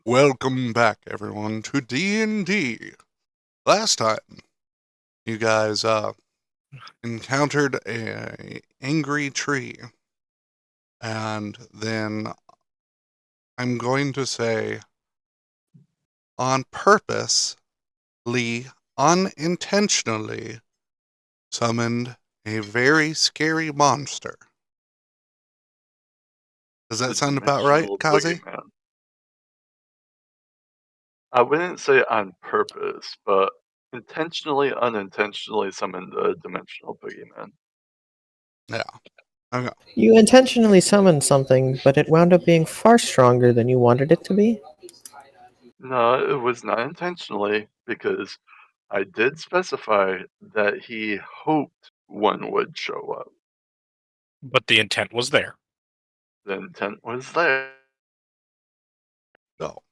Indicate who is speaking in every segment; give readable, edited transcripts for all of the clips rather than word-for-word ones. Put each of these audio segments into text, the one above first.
Speaker 1: Welcome back, everyone, to D&D. Last time, you guys encountered a angry tree, and then I'm going to say, on purposely, unintentionally, summoned a very scary monster. Does
Speaker 2: The
Speaker 1: that sound about right,
Speaker 2: dimensional
Speaker 1: Kazi?
Speaker 2: boogeyman. I wouldn't say on purpose, but intentionally, unintentionally summoned a dimensional boogeyman.
Speaker 1: Yeah. Okay.
Speaker 3: You intentionally summoned something, but it wound up being far stronger than you wanted it to be?
Speaker 2: No, it was not intentionally, because I did specify that he hoped one would show up.
Speaker 4: But the intent was there.
Speaker 2: The intent was there.
Speaker 1: So,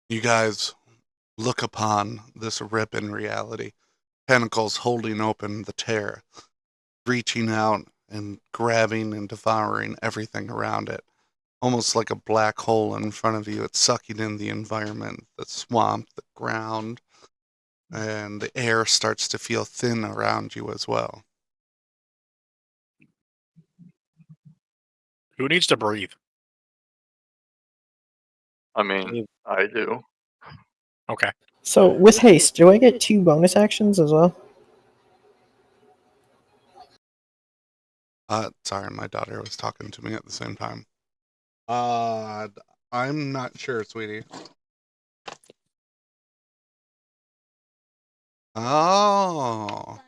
Speaker 1: you guys look upon this rip in reality. Tentacles holding open the tear, reaching out and grabbing and devouring everything around it. Almost like a black hole in front of you. It's sucking in the environment, the swamp, the ground, and the air starts to feel thin around you as well.
Speaker 4: Who needs to breathe?
Speaker 2: I mean, I do.
Speaker 4: Okay.
Speaker 3: So, with haste, do I get 2 bonus actions as well?
Speaker 1: Sorry, my daughter was talking to me at the same time. I'm not sure, sweetie. Oh.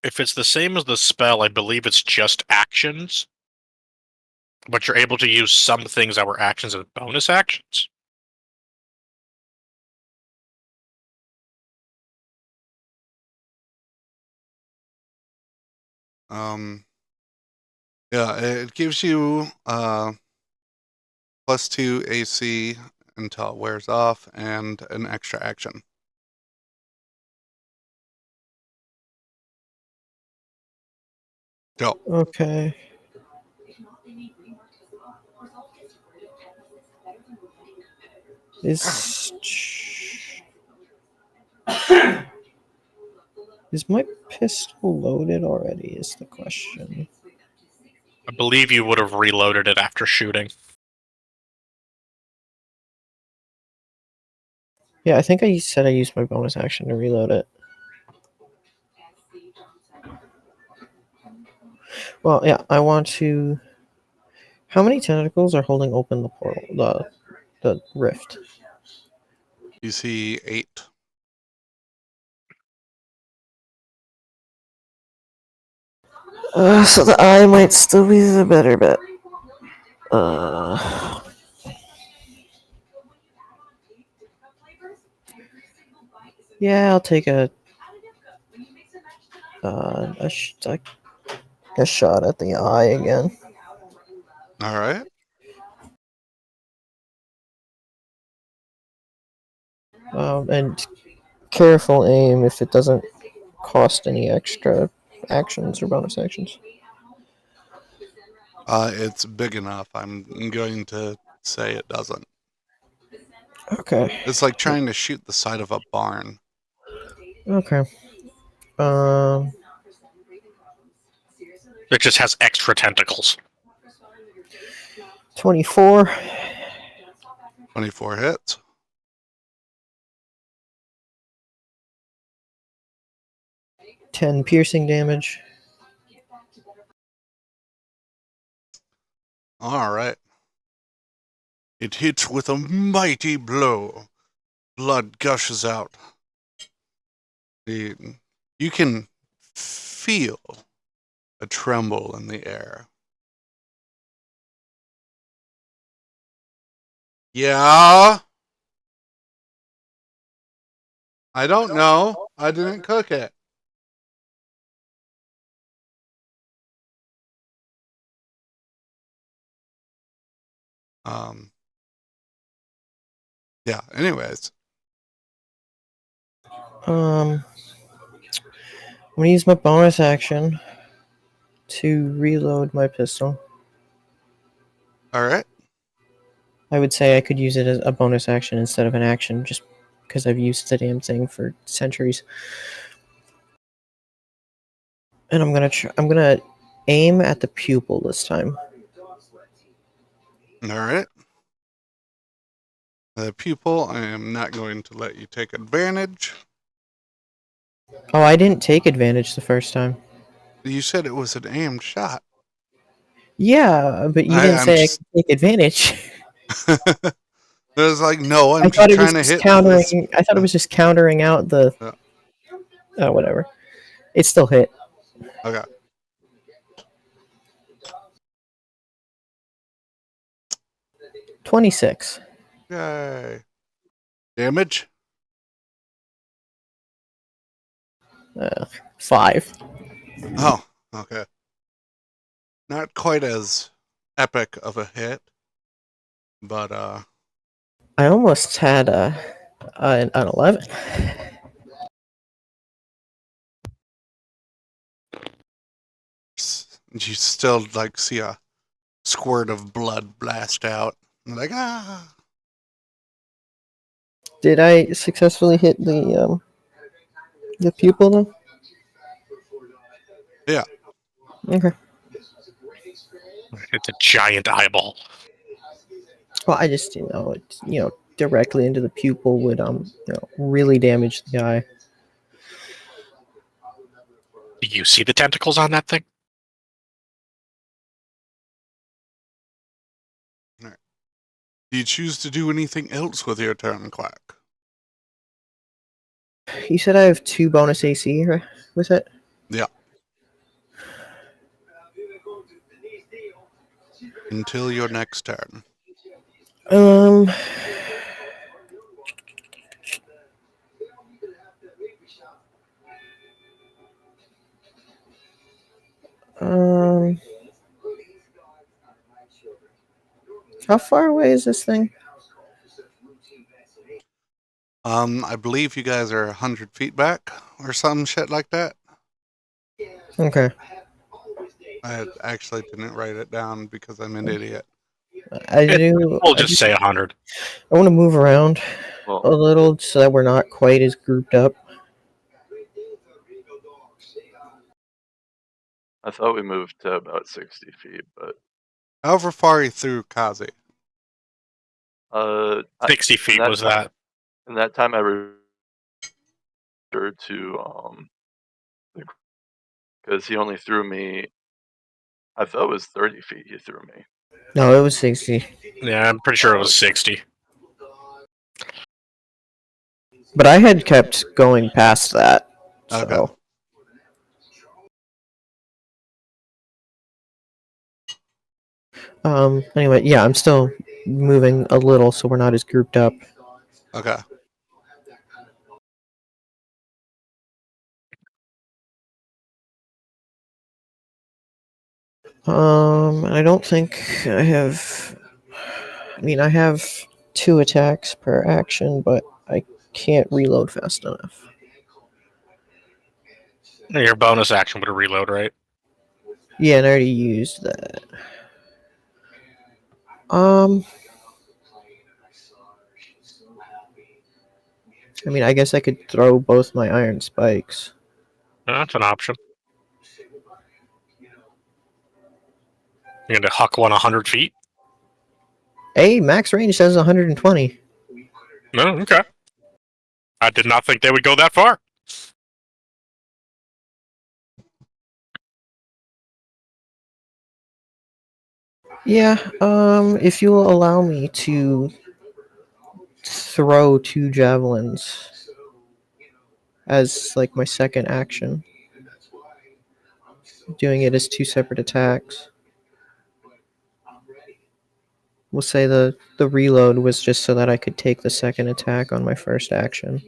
Speaker 4: If it's the same as the spell, I believe it's just actions. But you're able to use some things that were actions as bonus actions.
Speaker 1: Yeah, it gives you +2 AC until it wears off and an extra action. Go.
Speaker 3: Okay. Is my pistol loaded already? Is the question.
Speaker 4: I believe you would have reloaded it after shooting.
Speaker 3: Yeah, I think I said I used my bonus action to reload it. Well, yeah, I want to. How many tentacles are holding open the portal, the rift?
Speaker 1: You see 8.
Speaker 3: So the eye might still be the better bet. Yeah, I'll take a shot at the eye again.
Speaker 1: All right.
Speaker 3: And careful aim if it doesn't cost any extra actions or bonus actions.
Speaker 1: It's big enough. I'm going to say it doesn't.
Speaker 3: Okay.
Speaker 1: It's like trying to shoot the side of a barn.
Speaker 3: Okay.
Speaker 4: It just has extra tentacles.
Speaker 3: 24.
Speaker 1: 24 hits.
Speaker 3: Ten piercing damage.
Speaker 1: All right. It hits with a mighty blow. Blood gushes out. You can feel a tremble in the air. Yeah? I don't know. I didn't cook it. Yeah, anyways.
Speaker 3: I'm gonna use my bonus action to reload my pistol.
Speaker 1: All right.
Speaker 3: I would say I could use it as a bonus action instead of an action, just because I've used the damn thing for centuries. And I'm gonna aim at the pupil this time.
Speaker 1: All right. The pupil, I am not going to let you take advantage.
Speaker 3: Oh, I didn't take advantage the first time.
Speaker 1: You said it was an aimed shot.
Speaker 3: Yeah, but you didn't
Speaker 1: I'm
Speaker 3: say I
Speaker 1: just.
Speaker 3: could take advantage.
Speaker 1: It was like, no,
Speaker 3: I
Speaker 1: I'm just
Speaker 3: thought it was
Speaker 1: trying to
Speaker 3: just
Speaker 1: hit this.
Speaker 3: countering. I thought it was just countering out the. Oh, whatever. It still hit.
Speaker 1: Okay.
Speaker 3: 26.
Speaker 1: Yay. Damage?
Speaker 3: 5.
Speaker 1: Oh, okay. Not quite as epic of a hit, but
Speaker 3: I almost had an 11.
Speaker 1: you still like see a squirt of blood blast out. I'm like, ah.
Speaker 3: Did I successfully hit the pupil though?
Speaker 1: Yeah.
Speaker 3: Okay.
Speaker 4: It's a giant eyeball.
Speaker 3: Well, I just it directly into the pupil would really damage the eye.
Speaker 4: Do you see the tentacles on that thing?
Speaker 1: Right. Do you choose to do anything else with your turn, Quack?
Speaker 3: You said I have 2 bonus AC with it.
Speaker 1: Yeah. Until your next turn.
Speaker 3: Um. Um. How far away is this thing?
Speaker 1: I believe you guys are 100 feet back or some shit like that.
Speaker 3: Okay.
Speaker 1: I actually didn't write it down because I'm an idiot.
Speaker 3: I do.
Speaker 4: We'll just say 100.
Speaker 3: I want to move around a
Speaker 2: Well,
Speaker 3: little so that we're not quite as grouped up.
Speaker 2: I thought we moved to about 60 feet, but
Speaker 1: However far he threw Kazi.
Speaker 4: 60
Speaker 2: in
Speaker 4: feet
Speaker 2: that
Speaker 4: was
Speaker 2: time,
Speaker 4: that.
Speaker 2: in that time I returned to because he only threw me. I thought it was 30 feet he threw me.
Speaker 3: No, it was 60.
Speaker 4: Yeah, I'm pretty sure it
Speaker 2: Oh,
Speaker 4: was 60.
Speaker 3: But I had kept going past that.
Speaker 1: Okay.
Speaker 3: So. Anyway, yeah, I'm still moving a little so we're not as grouped up.
Speaker 1: Okay.
Speaker 3: I don't think I have. I mean, I have 2 attacks per action, but I can't reload fast enough.
Speaker 4: Your bonus action would reload, right?
Speaker 3: Yeah, and I already used that. I mean, I guess I could throw both my iron spikes.
Speaker 4: That's an option. You're going to huck one 100 feet?
Speaker 3: Hey, max range says 120.
Speaker 4: No, okay. I did not think they would go that far.
Speaker 3: Yeah, if you'll allow me to throw 2 javelins as like my second action, doing it as 2 separate attacks. We'll say the reload was just so that I could take the second attack on my first action.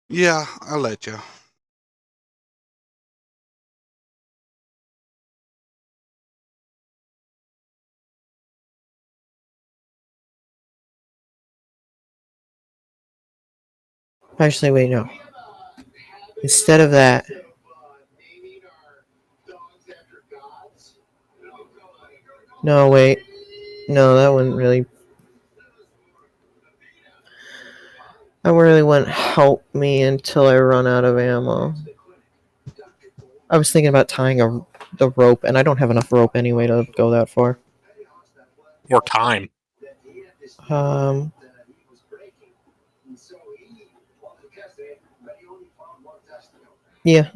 Speaker 1: Yeah, I'll let you.
Speaker 3: Actually, wait, no. Instead of that, no, wait. No, that wouldn't really. That really wouldn't help me until I run out of ammo. I was thinking about tying the rope, and I don't have enough rope anyway to go that far.
Speaker 4: Or time.
Speaker 3: Um. Yeah.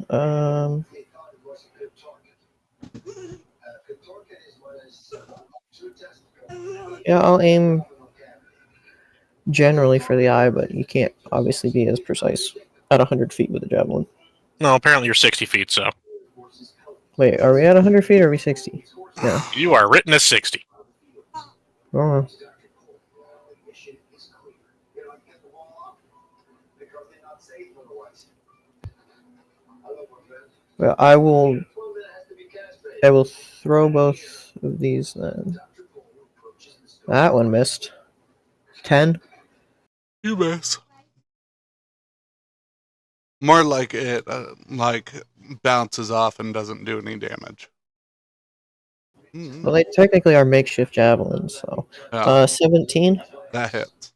Speaker 3: Yeah, I'll aim generally for the eye, but you can't obviously be as precise at 100 feet with a javelin.
Speaker 4: No, apparently you're 60 feet, so.
Speaker 3: Wait, are we at 100 feet or are we 60? Yeah.
Speaker 4: You are written as 60.
Speaker 3: Oh. Well, I will throw both of these then. That one missed. 10.
Speaker 1: You miss. More like it bounces off and doesn't do any damage.
Speaker 3: Well, they technically are makeshift javelins, so.
Speaker 1: Yeah,
Speaker 3: 17.
Speaker 1: that hits.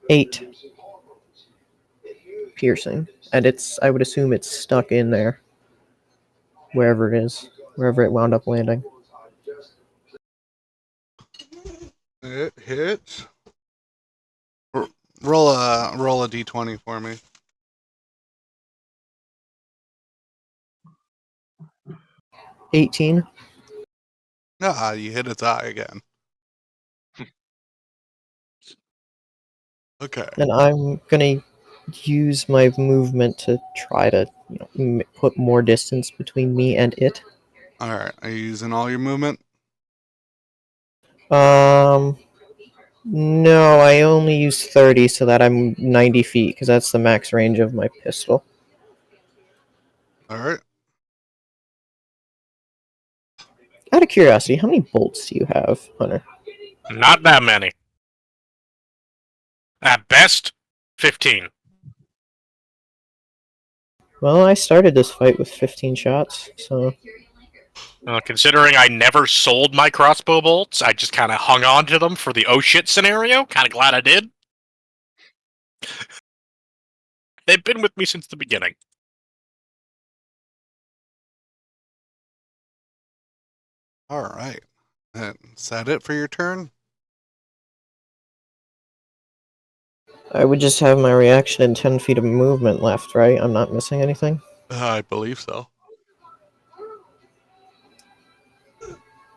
Speaker 3: Eight. Piercing. And I would assume it's stuck in there. Wherever it is. Wherever it wound up landing.
Speaker 1: It hits. Roll a d20 for me.
Speaker 3: 18.
Speaker 1: Ah, you hit its eye again. Okay.
Speaker 3: And I'm gonna use my movement to try to put more distance between me and it.
Speaker 1: All right. Are you using all your movement?
Speaker 3: No, I only use 30 so that I'm 90 feet because that's the max range of my pistol.
Speaker 1: All right.
Speaker 3: Out of curiosity, how many bolts do you have, Hunter?
Speaker 4: Not that many. At best, 15.
Speaker 3: Well, I started this fight with 15 shots, so
Speaker 4: Considering I never sold my crossbow bolts, I just kind of hung on to them for the oh shit scenario. Kind of glad I did. They've been with me since the beginning.
Speaker 1: All right. Is that it for your turn?
Speaker 3: I would just have my reaction and 10 feet of movement left, right? I'm not missing anything?
Speaker 1: I believe so.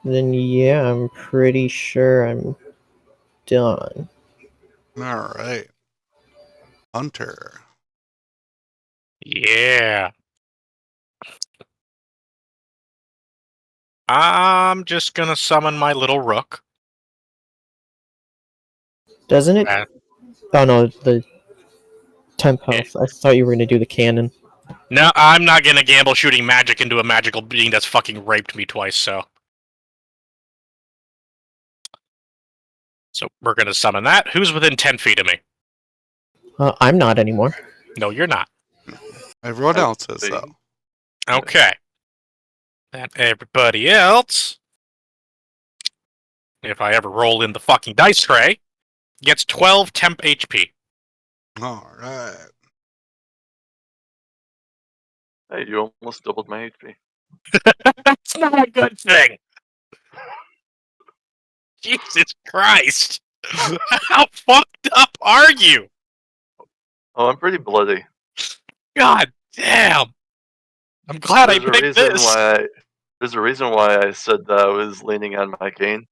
Speaker 3: Then yeah, I'm pretty sure I'm done.
Speaker 1: All right. Hunter.
Speaker 4: Yeah. I'm just gonna summon my little rook.
Speaker 3: Doesn't it?
Speaker 4: Uh,
Speaker 3: Oh no, the temp
Speaker 4: Yeah.
Speaker 3: health. I thought you were gonna do the cannon.
Speaker 4: No, I'm not gonna gamble shooting magic into a magical being that's fucking raped me twice, so. So we're gonna summon that. Who's within 10 feet of me?
Speaker 3: I'm not anymore.
Speaker 4: No, you're not.
Speaker 1: Everyone else is,
Speaker 2: see.
Speaker 1: though.
Speaker 4: Okay. And everybody else, if I ever roll in the fucking dice tray, gets 12 temp HP.
Speaker 1: All right.
Speaker 2: Hey, you almost doubled my HP.
Speaker 4: That's not a good thing. Jesus Christ. How fucked up are you?
Speaker 2: Oh, I'm pretty bloody.
Speaker 4: God damn. I'm glad I picked this.
Speaker 2: There's a reason why I said that I was leaning on my cane.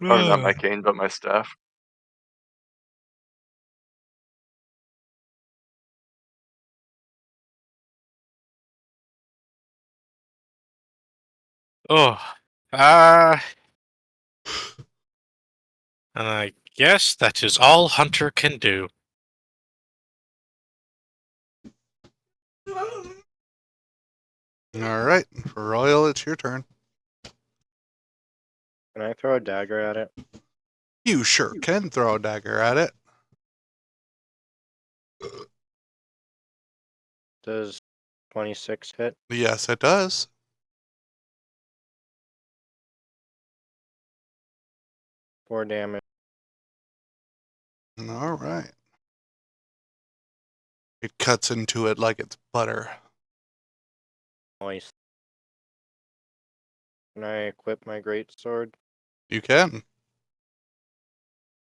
Speaker 2: Or not my cane, but my staff.
Speaker 4: Oh. And I guess that is all Hunter can do.
Speaker 1: All right. For Royal, it's your turn.
Speaker 5: Can I throw a dagger at it?
Speaker 1: You sure can throw a dagger at it.
Speaker 5: Does 26 hit?
Speaker 1: Yes, it does.
Speaker 5: 4 damage.
Speaker 1: All right. It cuts into it like it's butter.
Speaker 5: Nice. Can I equip my greatsword?
Speaker 1: You can.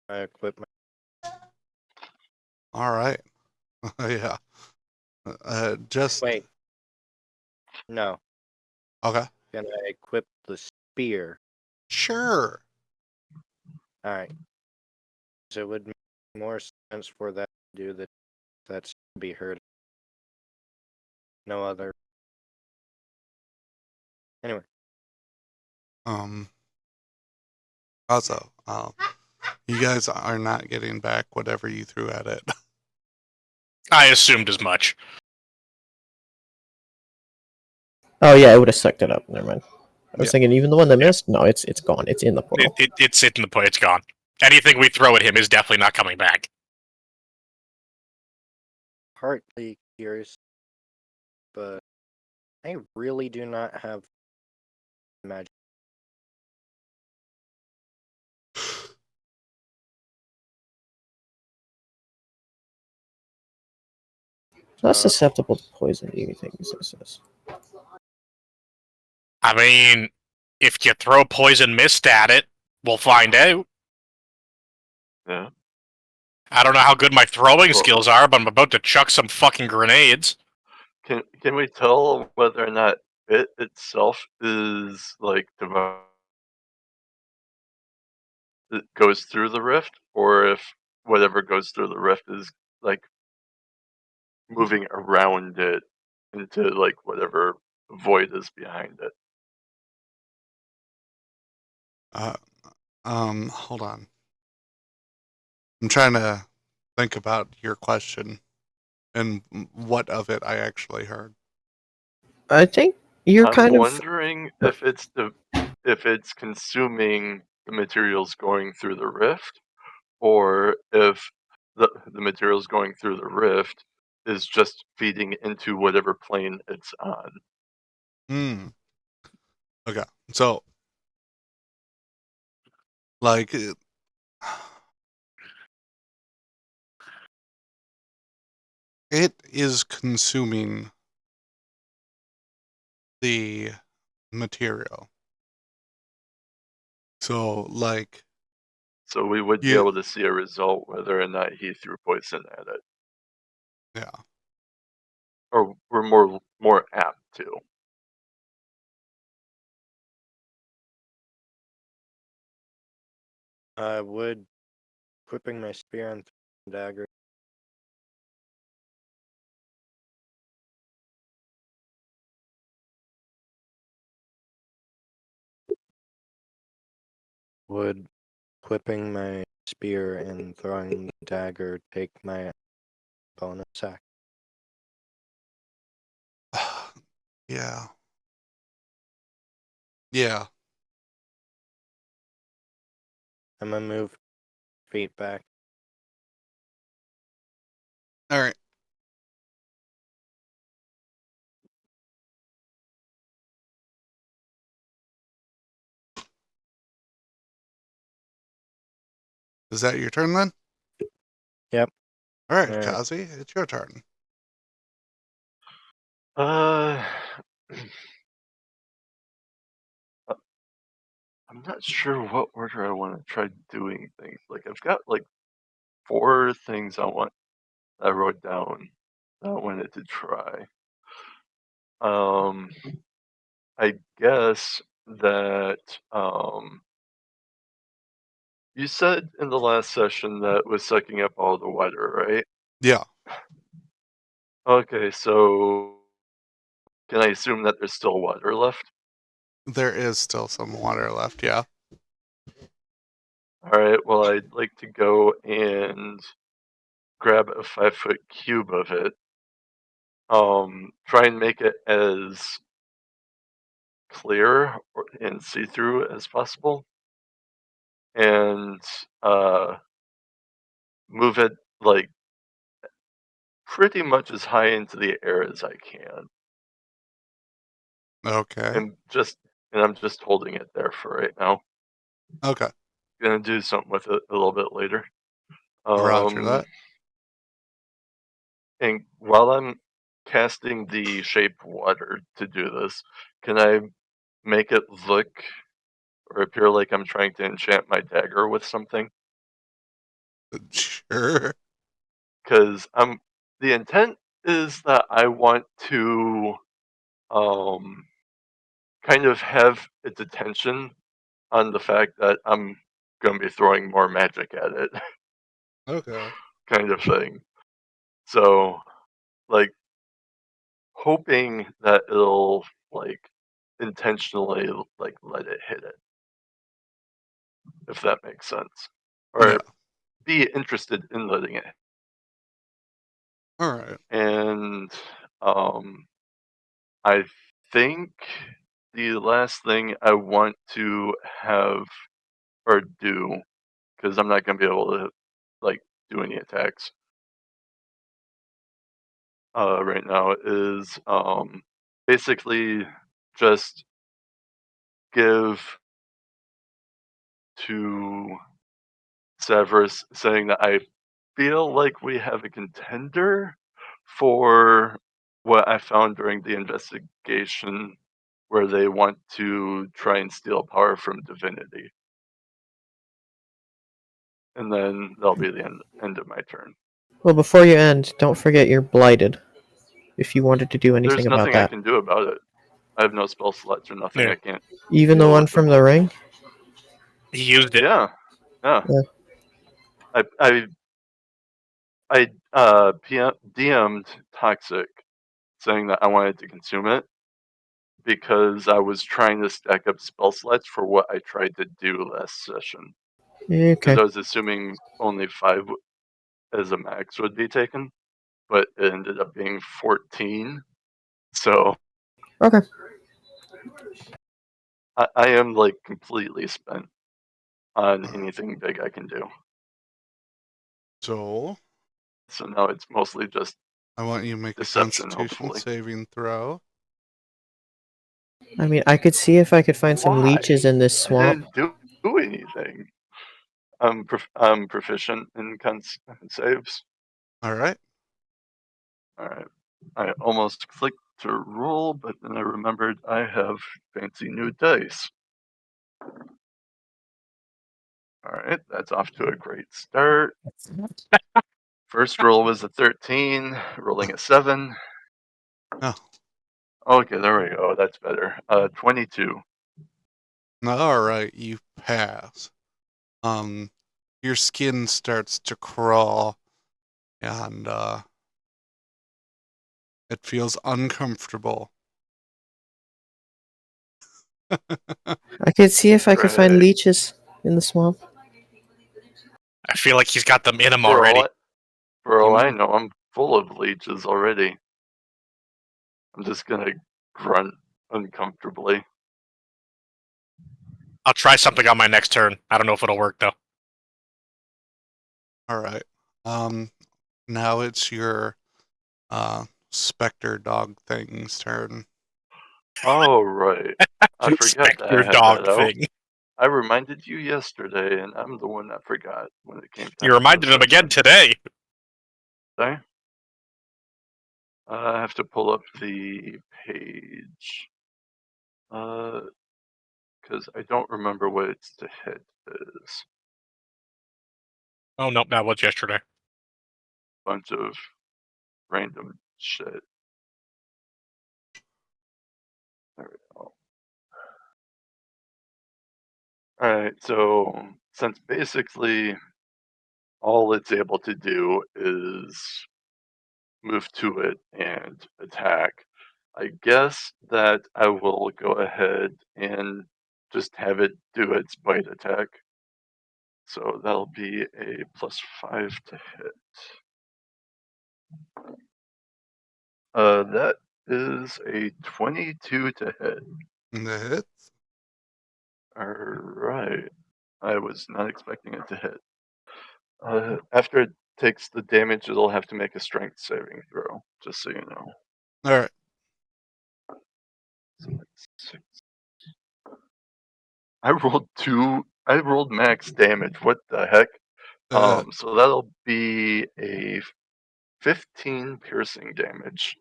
Speaker 5: I equip my.
Speaker 1: All right. Yeah. Just
Speaker 5: Wait. No.
Speaker 1: okay.
Speaker 5: Can I equip the spear?
Speaker 1: Sure.
Speaker 5: Alright. So it would make more sense for that to do that. That's be heard. No other. Anyway.
Speaker 1: Also, you guys are not getting back whatever you threw at it.
Speaker 4: I assumed as much.
Speaker 3: Oh yeah, it would have sucked it up. Never mind. I was
Speaker 1: Yeah.
Speaker 3: thinking even the one that missed. No, it's gone. It's in the portal.
Speaker 4: It's sitting the point. It's gone. Anything we throw at him is definitely not coming back.
Speaker 5: Partly curious, but I really do not have magic.
Speaker 3: Not susceptible to poison. Do you think this is?
Speaker 4: I mean, if you throw poison mist at it, we'll find out.
Speaker 2: Yeah.
Speaker 4: I don't know how good my throwing
Speaker 2: Well-
Speaker 4: skills are, but I'm about to chuck some fucking grenades.
Speaker 2: Can we tell whether or not it itself is like it goes through the rift, or if whatever goes through the rift is like moving around it into like whatever void is behind it?
Speaker 1: Hold on. I'm trying to think about your question and what of it I actually heard.
Speaker 3: I think you're
Speaker 2: I'm
Speaker 3: kind of.
Speaker 2: wondering if it's consuming the materials going through the rift, or if the materials going through the rift is just feeding into whatever plane it's on.
Speaker 1: Okay. So, like, it is consuming the material. So, like,
Speaker 2: So we would be
Speaker 1: You-
Speaker 2: able to see a result whether or not he threw poison at it,
Speaker 1: yeah.
Speaker 2: or we're more apt to.
Speaker 5: I would equipping my spear and dagger. Would equipping my spear and throwing the dagger take my bonus act?
Speaker 1: Yeah. Yeah.
Speaker 5: I'm gonna move feet back.
Speaker 1: All right. Is that your turn then?
Speaker 5: Yep.
Speaker 1: All right,
Speaker 5: Alright.
Speaker 1: Kazi, it's your turn.
Speaker 2: I'm not sure what order I want to try doing things. Like I've got like 4 things I wrote down that I wanted to try. I guess that you said in the last session that was sucking up all the water, right?
Speaker 1: Yeah,
Speaker 2: Okay, so can I assume that there's still water left?
Speaker 1: there is still some water left. Yeah.
Speaker 2: All right, well, I'd like to go and grab a 5-foot cube of it. Try and make it as clear and see-through as possible, and move it like pretty much as high into the air as I can,
Speaker 1: Okay.
Speaker 2: and I'm just holding it there for right now.
Speaker 1: Okay.
Speaker 2: Gonna do something with it a little bit later.
Speaker 1: Roger that.
Speaker 2: And while I'm casting the shape water to do this, can I make it look or appear like I'm trying to enchant my dagger with something?
Speaker 1: Sure.
Speaker 2: Because the intent is that I want to kind of have its attention on the fact that I'm going to be throwing more magic at it,
Speaker 1: Okay.
Speaker 2: kind of thing. So, like, hoping that it'll like intentionally like let it hit it, if that makes sense,
Speaker 1: Yeah.
Speaker 2: or be interested in letting it.
Speaker 1: All right.
Speaker 2: And I think the last thing I want to have or do, because I'm not going to be able to like do any attacks right now, is basically just give to Severus saying that I feel like we have a contender for what I found during the investigation, where they want to try and steal power from divinity. And then that'll be the end of my turn.
Speaker 3: Well, before you end, don't forget you're blighted. If you wanted to do anything
Speaker 2: There's
Speaker 3: about
Speaker 2: nothing I
Speaker 3: that.
Speaker 2: can do about it. I have no spell slots or nothing.
Speaker 4: Yeah.
Speaker 2: I can't
Speaker 3: Even the
Speaker 2: deal
Speaker 3: one
Speaker 2: with
Speaker 3: from
Speaker 2: them.
Speaker 3: the ring?
Speaker 4: He used it.
Speaker 2: Yeah, yeah.
Speaker 3: Yeah.
Speaker 2: I DM'd Toxic saying that I wanted to consume it because I was trying to stack up spell slots for what I tried to do last session. Because
Speaker 3: Okay.
Speaker 2: I was assuming only 5 as a max would be taken, but it ended up being 14. So
Speaker 3: Okay.
Speaker 2: I am like completely spent on anything big I can do.
Speaker 1: So
Speaker 2: So now it's mostly just
Speaker 1: I want you to make a
Speaker 2: deception,
Speaker 1: Constitution
Speaker 2: hopefully.
Speaker 1: saving throw.
Speaker 3: I mean, I could see if I could find some
Speaker 2: Why?
Speaker 3: leeches in this
Speaker 2: I
Speaker 3: swamp.
Speaker 2: didn't do anything. I'm proficient in saves.
Speaker 1: All right.
Speaker 2: All right. I almost clicked to roll, but then I remembered I have fancy new dice. All right, that's off to a great start. First roll was a 13, rolling a 7.
Speaker 1: Oh.
Speaker 2: Okay, there we go. That's better. 22.
Speaker 1: All right. You pass. Your skin starts to crawl, and it feels uncomfortable.
Speaker 3: I could see if I could find
Speaker 2: Right.
Speaker 3: leeches in the swamp.
Speaker 4: I feel like he's got them in him
Speaker 2: For
Speaker 4: already.
Speaker 2: all I know, I'm full of leeches already. I'm just gonna grunt uncomfortably.
Speaker 4: I'll try something on my next turn. I don't know if it'll work though.
Speaker 1: All right. Now it's your specter dog thing's turn.
Speaker 2: Oh, right. I forgot that
Speaker 4: Spectre
Speaker 2: I had
Speaker 4: dog
Speaker 2: that out.
Speaker 4: thing.
Speaker 2: I reminded you yesterday, and I'm the one that forgot when it came time
Speaker 4: You reminded
Speaker 2: for
Speaker 4: him again
Speaker 2: session.
Speaker 4: today.
Speaker 2: Sorry? I have to pull up the page. Because I don't remember what it's to hit is.
Speaker 4: Oh nope, that was yesterday.
Speaker 2: Bunch of random shit. There we go. Alright, so since basically all it's able to do is move to it and attack, I guess that I will go ahead and just have it do its bite attack. So that'll be a +5 to hit. That is a 22 to hit.
Speaker 1: And the hits.
Speaker 2: Alright. I was not expecting it to hit. After it takes the damage, it'll have to make a strength saving throw, just so you know.
Speaker 1: All right.
Speaker 2: So that's 6. I rolled max damage. What the heck? So that'll be a 15 piercing damage.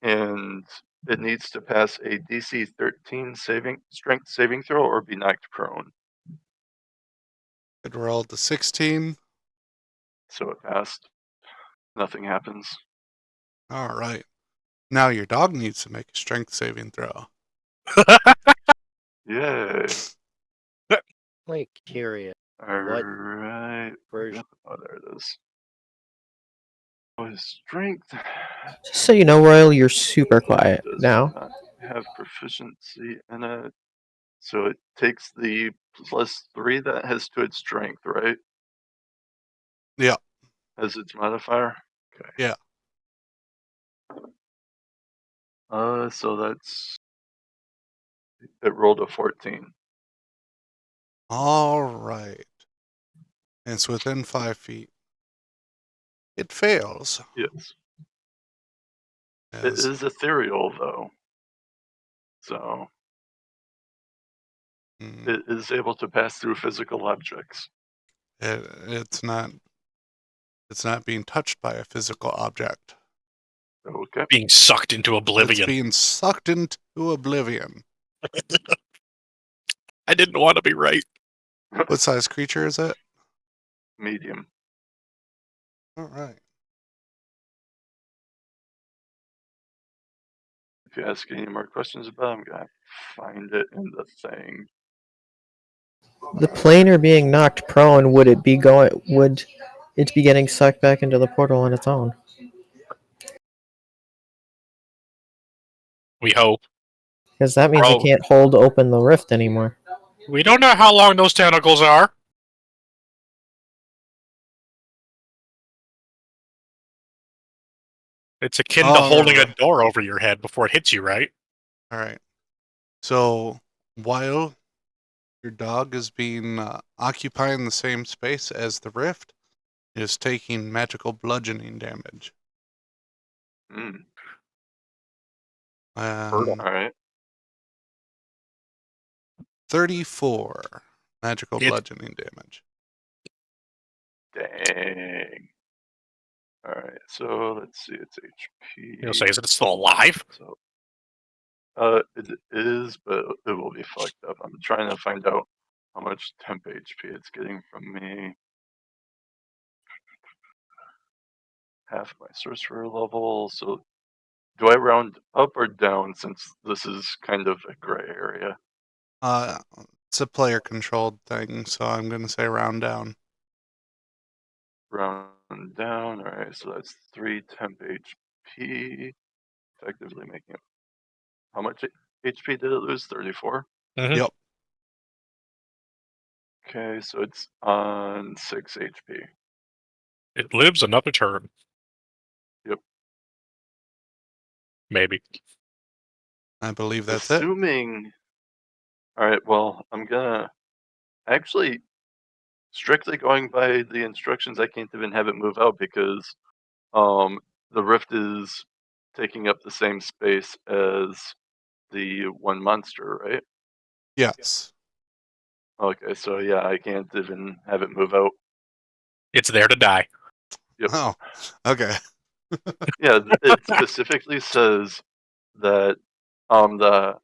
Speaker 2: And it needs to pass a DC 13 strength saving throw or be knocked prone.
Speaker 1: It rolled the 16.
Speaker 2: So it passed. Nothing happens.
Speaker 1: All right. Now your dog needs to make a strength saving throw.
Speaker 2: Yay.
Speaker 5: Like curious.
Speaker 2: Alright.
Speaker 5: version?
Speaker 2: Oh, there it is. Oh, his strength.
Speaker 3: Just so you know, Royal, you're super quiet
Speaker 2: Does
Speaker 3: now.
Speaker 2: not have proficiency in it. So it takes the +3 that has to its strength, right?
Speaker 1: Yeah.
Speaker 2: As its modifier? Okay.
Speaker 1: Yeah.
Speaker 2: So that's. It rolled a 14.
Speaker 1: All right. And it's within 5 feet. It fails.
Speaker 2: Yes. It
Speaker 1: As
Speaker 2: is ethereal, though. So it is able to pass through physical objects.
Speaker 1: it's not being touched by a physical object.
Speaker 2: Okay.
Speaker 4: Being sucked into
Speaker 1: It's
Speaker 4: oblivion.
Speaker 1: being sucked into oblivion.
Speaker 4: I didn't want to be right.
Speaker 1: What size creature is it?
Speaker 2: Medium.
Speaker 1: All right.
Speaker 2: If you ask any more questions about it, I'm going to find it in the thing.
Speaker 3: The planer being knocked prone, would it be getting sucked back into the portal on its own?
Speaker 4: We hope.
Speaker 3: Because that means
Speaker 4: Bro.
Speaker 3: it can't hold open the rift anymore.
Speaker 4: We don't know how long those tentacles are. It's akin to holding a door over your head before it hits you, right?
Speaker 1: All right. So while your dog is being occupying the same space as the rift, it is taking magical bludgeoning damage.
Speaker 2: Mm.
Speaker 1: Um,
Speaker 2: Alright.
Speaker 1: 34 magical
Speaker 4: It-
Speaker 1: bludgeoning damage.
Speaker 2: Dang. Alright, so let's see, it's HP.
Speaker 4: You'll say, is it still alive?
Speaker 2: So, it is, but it will be fucked up. I'm trying to find out how much temp HP it's getting from me. Half my sorcerer level. So, do I round up or down since this is kind of a gray area?
Speaker 1: It's a player controlled thing, so I'm going to say round down.
Speaker 2: Round down. Alright, so that's 3 temp HP. Effectively making it. How much HP did it lose? 34?
Speaker 4: Mhm.
Speaker 1: Yep.
Speaker 2: Okay, so it's on 6 HP.
Speaker 4: It lives another turn.
Speaker 2: Yep.
Speaker 4: Maybe.
Speaker 1: I believe that's it.
Speaker 2: Assuming. Alright, well, I'm gonna. Actually, strictly going by the instructions, I can't even have it move out because the rift is taking up the same space as the one monster, right?
Speaker 1: Yes.
Speaker 2: Okay, so yeah, I can't even have it move out.
Speaker 4: It's there to die.
Speaker 2: Yep.
Speaker 1: Oh, okay.
Speaker 2: Yeah, it specifically says that the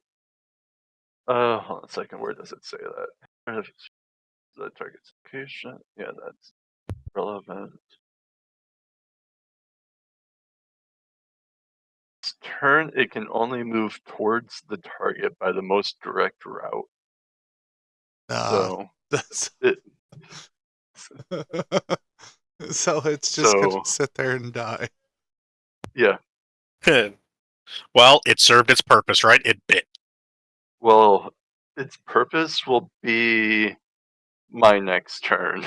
Speaker 2: hold on a second, where does it say that? If it's the target's location, yeah, that's relevant. Its turn, it can only move towards the target by the most direct route. So
Speaker 1: That's
Speaker 2: it
Speaker 1: so it's just going to
Speaker 2: so
Speaker 1: sit there and die.
Speaker 2: yeah.
Speaker 4: Well, it served its purpose, right? It bit.
Speaker 2: Well, its purpose will be my next turn.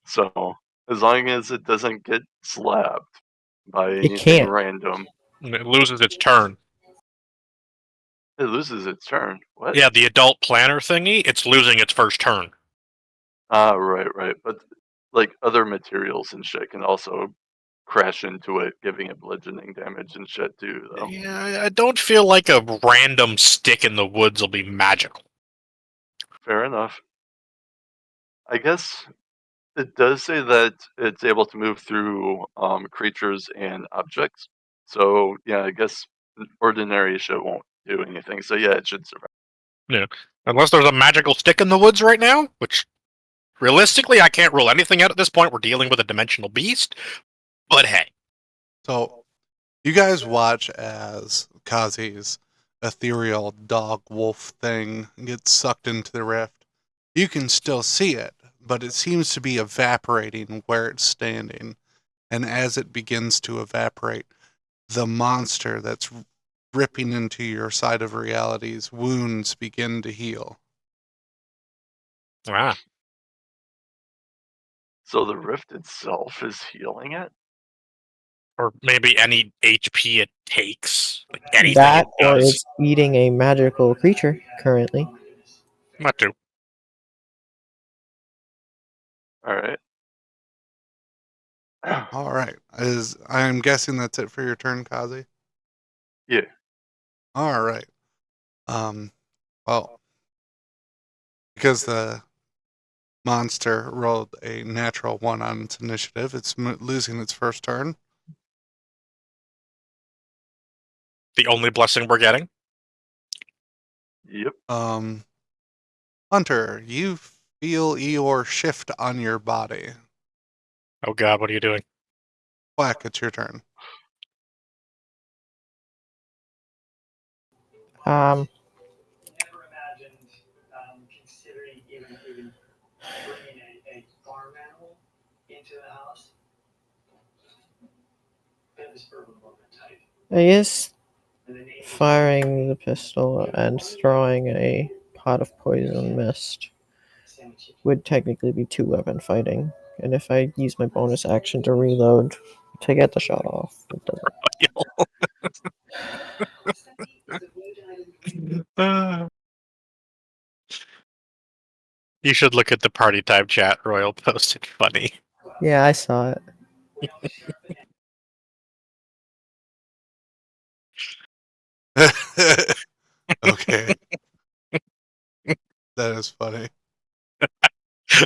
Speaker 2: So as long as it doesn't get slapped by anything
Speaker 3: can't.
Speaker 2: random,
Speaker 4: It loses its turn.
Speaker 2: it loses its turn. What?
Speaker 4: Yeah, the adult planner thingy, it's losing its first turn.
Speaker 2: Ah, right. But like other materials and shit can also crash into it, giving it bludgeoning damage and shit too, though.
Speaker 4: Yeah, I don't feel like a random stick in the woods will be magical.
Speaker 2: Fair enough. I guess it does say that it's able to move through creatures and objects. So yeah, I guess ordinary shit won't do anything. So yeah, it should survive.
Speaker 4: Yeah. Unless there's a magical stick in the woods right now, which realistically I can't rule anything out at this point. We're dealing with a dimensional beast. But hey.
Speaker 1: So, you guys watch as Kazi's ethereal dog wolf thing gets sucked into the rift. You can still see it, but it seems to be evaporating where it's standing. And as it begins to evaporate, the monster that's ripping into your side of reality's wounds begin to heal.
Speaker 4: Ah.
Speaker 2: So the rift itself is healing it.
Speaker 4: Or maybe any HP it takes. Like anything
Speaker 3: That,
Speaker 4: it
Speaker 3: or
Speaker 4: does.
Speaker 3: it's eating a magical creature currently.
Speaker 4: Not too.
Speaker 2: All right.
Speaker 1: All right. I'm guessing that's it for your turn, Kazi?
Speaker 2: Yeah.
Speaker 1: All right. Well, because the monster rolled a natural 1 on its initiative, it's losing its first turn.
Speaker 4: The only blessing we're getting.
Speaker 2: Yep.
Speaker 1: Hunter, you feel Eeyore shift on your body.
Speaker 4: Oh god, what are you doing?
Speaker 1: Quack, it's your turn.
Speaker 3: Um, I guess firing the pistol and throwing a pot of poison mist would technically be 2-weapon fighting. And if I use my bonus action to reload to get the shot off, it doesn't.
Speaker 4: You should look at the party time chat Royal posted. Funny.
Speaker 3: Yeah, I saw it.
Speaker 1: Okay. That is funny.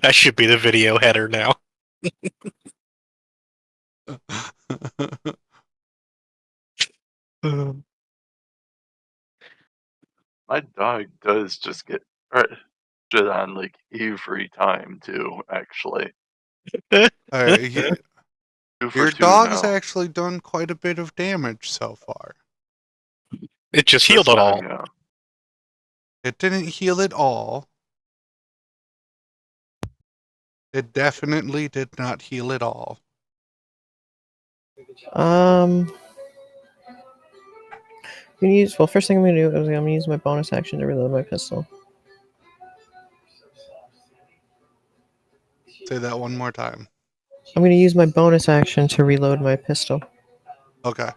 Speaker 4: That should be the video header now.
Speaker 2: My dog does just get shit on like every time too. Actually,
Speaker 1: Alright,
Speaker 2: 2 for
Speaker 1: your
Speaker 2: 2
Speaker 1: dog's
Speaker 2: now.
Speaker 1: actually done quite a bit of damage so far.
Speaker 4: It just
Speaker 2: This
Speaker 4: healed it
Speaker 2: time,
Speaker 4: all.
Speaker 2: yeah.
Speaker 1: It didn't heal it all. It definitely did not heal it all.
Speaker 3: First thing I'm gonna do is I'm gonna use my bonus action to reload my pistol.
Speaker 1: Say that one more time.
Speaker 3: I'm gonna use my bonus action to reload my pistol.
Speaker 1: Okay.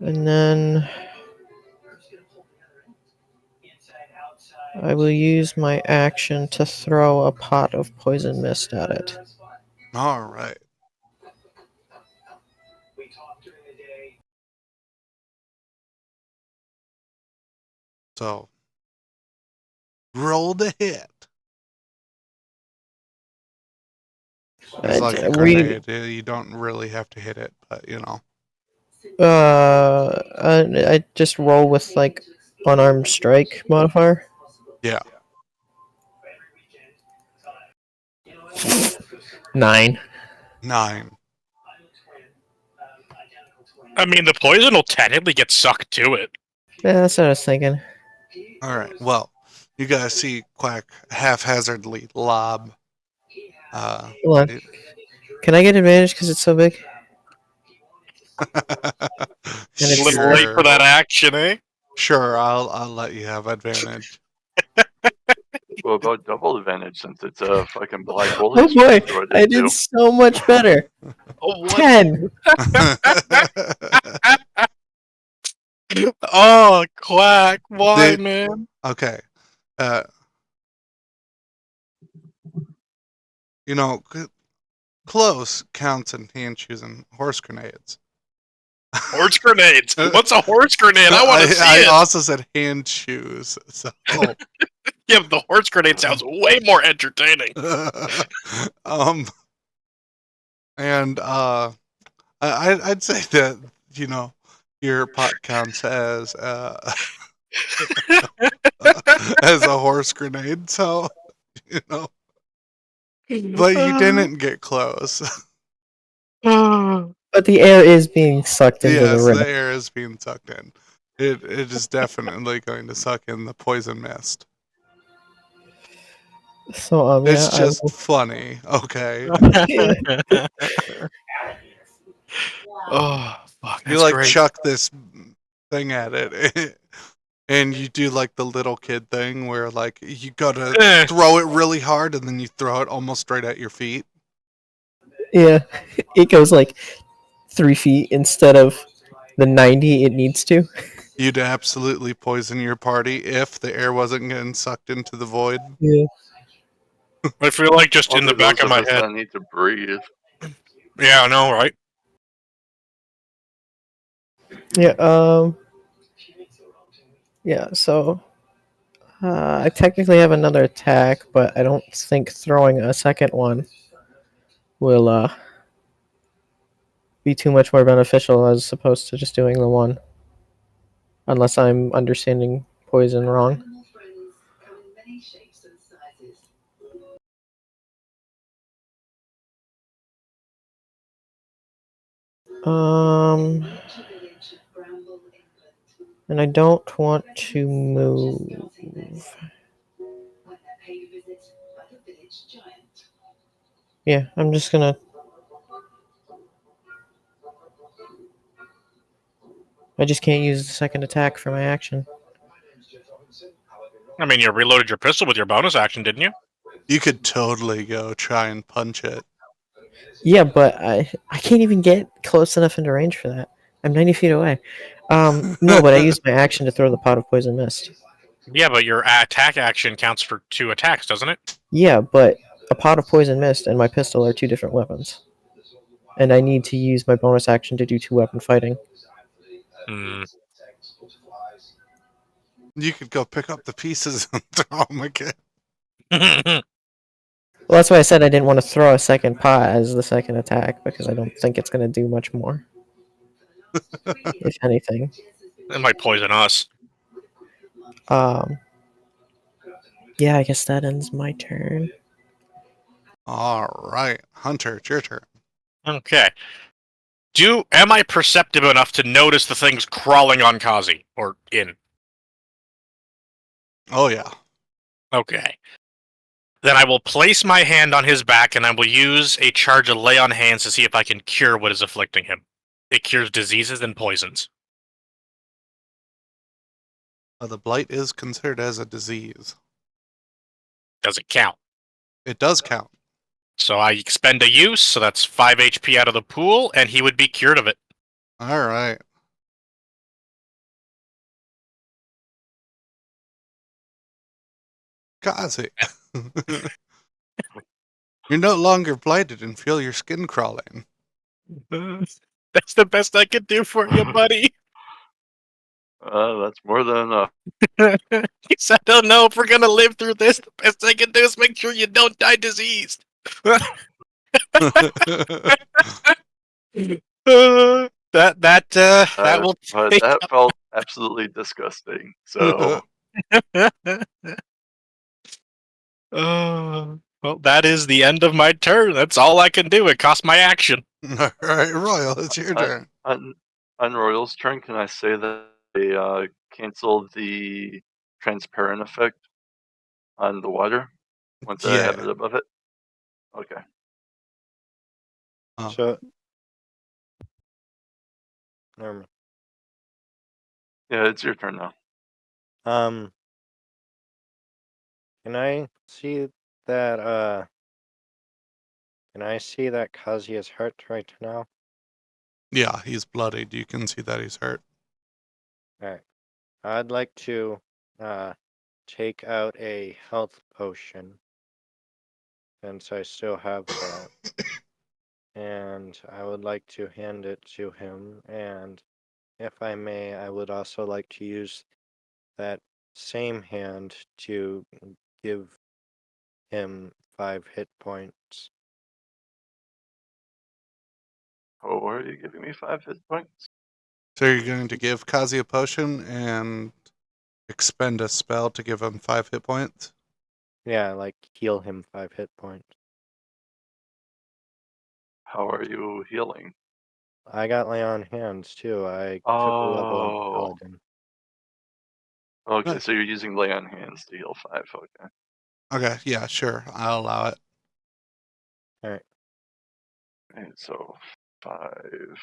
Speaker 3: And then I will use my action to throw a pot of poison mist at it.
Speaker 1: Alright. So, roll the hit. It's like a grenade. You don't really have to hit it, but you know.
Speaker 3: I just roll with like unarmed strike modifier.
Speaker 1: Yeah.
Speaker 3: 9.
Speaker 1: 9.
Speaker 4: I mean, the poison will technically get sucked to it.
Speaker 3: Yeah, that's what I was thinking.
Speaker 1: Alright, well, you guys see Quack haphazardly lob.
Speaker 3: Hold on. Can I get advantage because it's so big?
Speaker 4: A little late for that action, eh?
Speaker 1: Sure, I'll let you have advantage.
Speaker 2: Well, about double advantage since it's a fucking black hole.
Speaker 3: Oh boy, I did so much better.
Speaker 4: Oh, what?
Speaker 3: 10.
Speaker 4: Oh, Quack. Why, man?
Speaker 1: Okay. Close counts in hand shoes and horse grenades.
Speaker 4: Horse grenades. What's a horse grenade? I want to see
Speaker 1: I
Speaker 4: it.
Speaker 1: also said hand shoes. So.
Speaker 4: Yeah, but the horse grenade sounds way more entertaining.
Speaker 1: And I'd say that your pot counts as as a horse grenade. So but you didn't get close.
Speaker 3: But the air is being sucked into the
Speaker 1: Yes,
Speaker 3: rift.
Speaker 1: the air is being sucked in. It is definitely going to suck in the poison mist.
Speaker 3: So
Speaker 1: It's
Speaker 3: yeah,
Speaker 1: just funny, okay?
Speaker 4: Oh, fuck,
Speaker 1: You
Speaker 4: that's great.
Speaker 1: chuck this thing at it, and you do the little kid thing where you gotta throw it really hard, and then you throw it almost straight at your feet.
Speaker 3: yeah, it goes 3 feet instead of the 90 it needs to.
Speaker 1: You'd absolutely poison your party if the air wasn't getting sucked into the void.
Speaker 3: Yeah.
Speaker 4: I feel like just in the
Speaker 2: Only
Speaker 4: back
Speaker 2: those
Speaker 4: of my
Speaker 2: us
Speaker 4: head.
Speaker 2: that need to breathe.
Speaker 4: Yeah, I know, right?
Speaker 3: Yeah. Yeah. So I technically have another attack, but I don't think throwing a second one will be too much more beneficial as opposed to just doing the one. Unless I'm understanding poison wrong. And I don't want to move. Yeah, I'm just gonna. I just can't use the second attack for my action.
Speaker 4: I mean, you reloaded your pistol with your bonus action, didn't you?
Speaker 1: You could totally go try and punch it.
Speaker 3: Yeah, but I can't even get close enough into range for that. I'm 90 feet away. No, but I used my action to throw the pot of poison mist.
Speaker 4: Yeah, but your attack action counts for 2 attacks, doesn't it?
Speaker 3: Yeah, but a pot of poison mist and my pistol are 2 different weapons. And I need to use my bonus action to do 2-weapon fighting.
Speaker 4: Hmm.
Speaker 1: You could go pick up the pieces and throw them again.
Speaker 3: Well, that's why I said I didn't want to throw a second pot as the second attack, because I don't think it's going to do much more. If anything.
Speaker 4: It might poison us.
Speaker 3: Yeah, I guess that ends my turn.
Speaker 1: All right, Hunter, it's your turn.
Speaker 4: Okay. Am I perceptive enough to notice the things crawling on Kazi? Or in?
Speaker 1: Oh, yeah.
Speaker 4: Okay. Then I will place my hand on his back and I will use a charge of lay on hands to see if I can cure what is afflicting him. It cures diseases and poisons.
Speaker 1: The blight is considered as a disease.
Speaker 4: Does it count?
Speaker 1: It does count.
Speaker 4: So I expend a use, so that's 5 HP out of the pool, and he would be cured of it.
Speaker 1: All right. Kazi. You're no longer blighted and feel your skin crawling.
Speaker 4: That's the best I could do for you, buddy.
Speaker 2: That's more than enough.
Speaker 4: Because I don't know if we're gonna live through this. The best I can do is make sure you don't die diseased. That will
Speaker 2: But
Speaker 4: take
Speaker 2: that felt absolutely disgusting. So
Speaker 4: well, that is the end of my turn. That's all I can do. It cost my action.
Speaker 1: All right, Royal, it's your turn.
Speaker 2: on Royal's turn, can I say that they canceled the transparent effect on the water once I have
Speaker 1: Yeah.
Speaker 2: it above it? Okay.
Speaker 1: Oh.
Speaker 5: So, never mind.
Speaker 2: Yeah, it's your turn now.
Speaker 5: Can I see that? Can I see that Kazi is hurt right now?
Speaker 1: Yeah, he's bloodied. You can see that he's hurt.
Speaker 5: All right. I'd like to take out a health potion since I still have that. And I would like to hand it to him. And if I may, I would also like to use that same hand to give him 5 hit points.
Speaker 2: Oh, why are you giving me 5 hit points?
Speaker 1: So you're going to give Kazi a potion and expend a spell to give him 5 hit points?
Speaker 5: Yeah, like heal him 5 hit points.
Speaker 2: How are you healing?
Speaker 5: I got lay on hands too. I took a level on
Speaker 2: Oh.
Speaker 5: paladin.
Speaker 2: Okay,
Speaker 1: Nice.
Speaker 2: so you're using lay on hands to heal 5. Okay.
Speaker 1: Okay, yeah, sure. I'll allow it.
Speaker 5: Alright.
Speaker 2: Okay, so 5.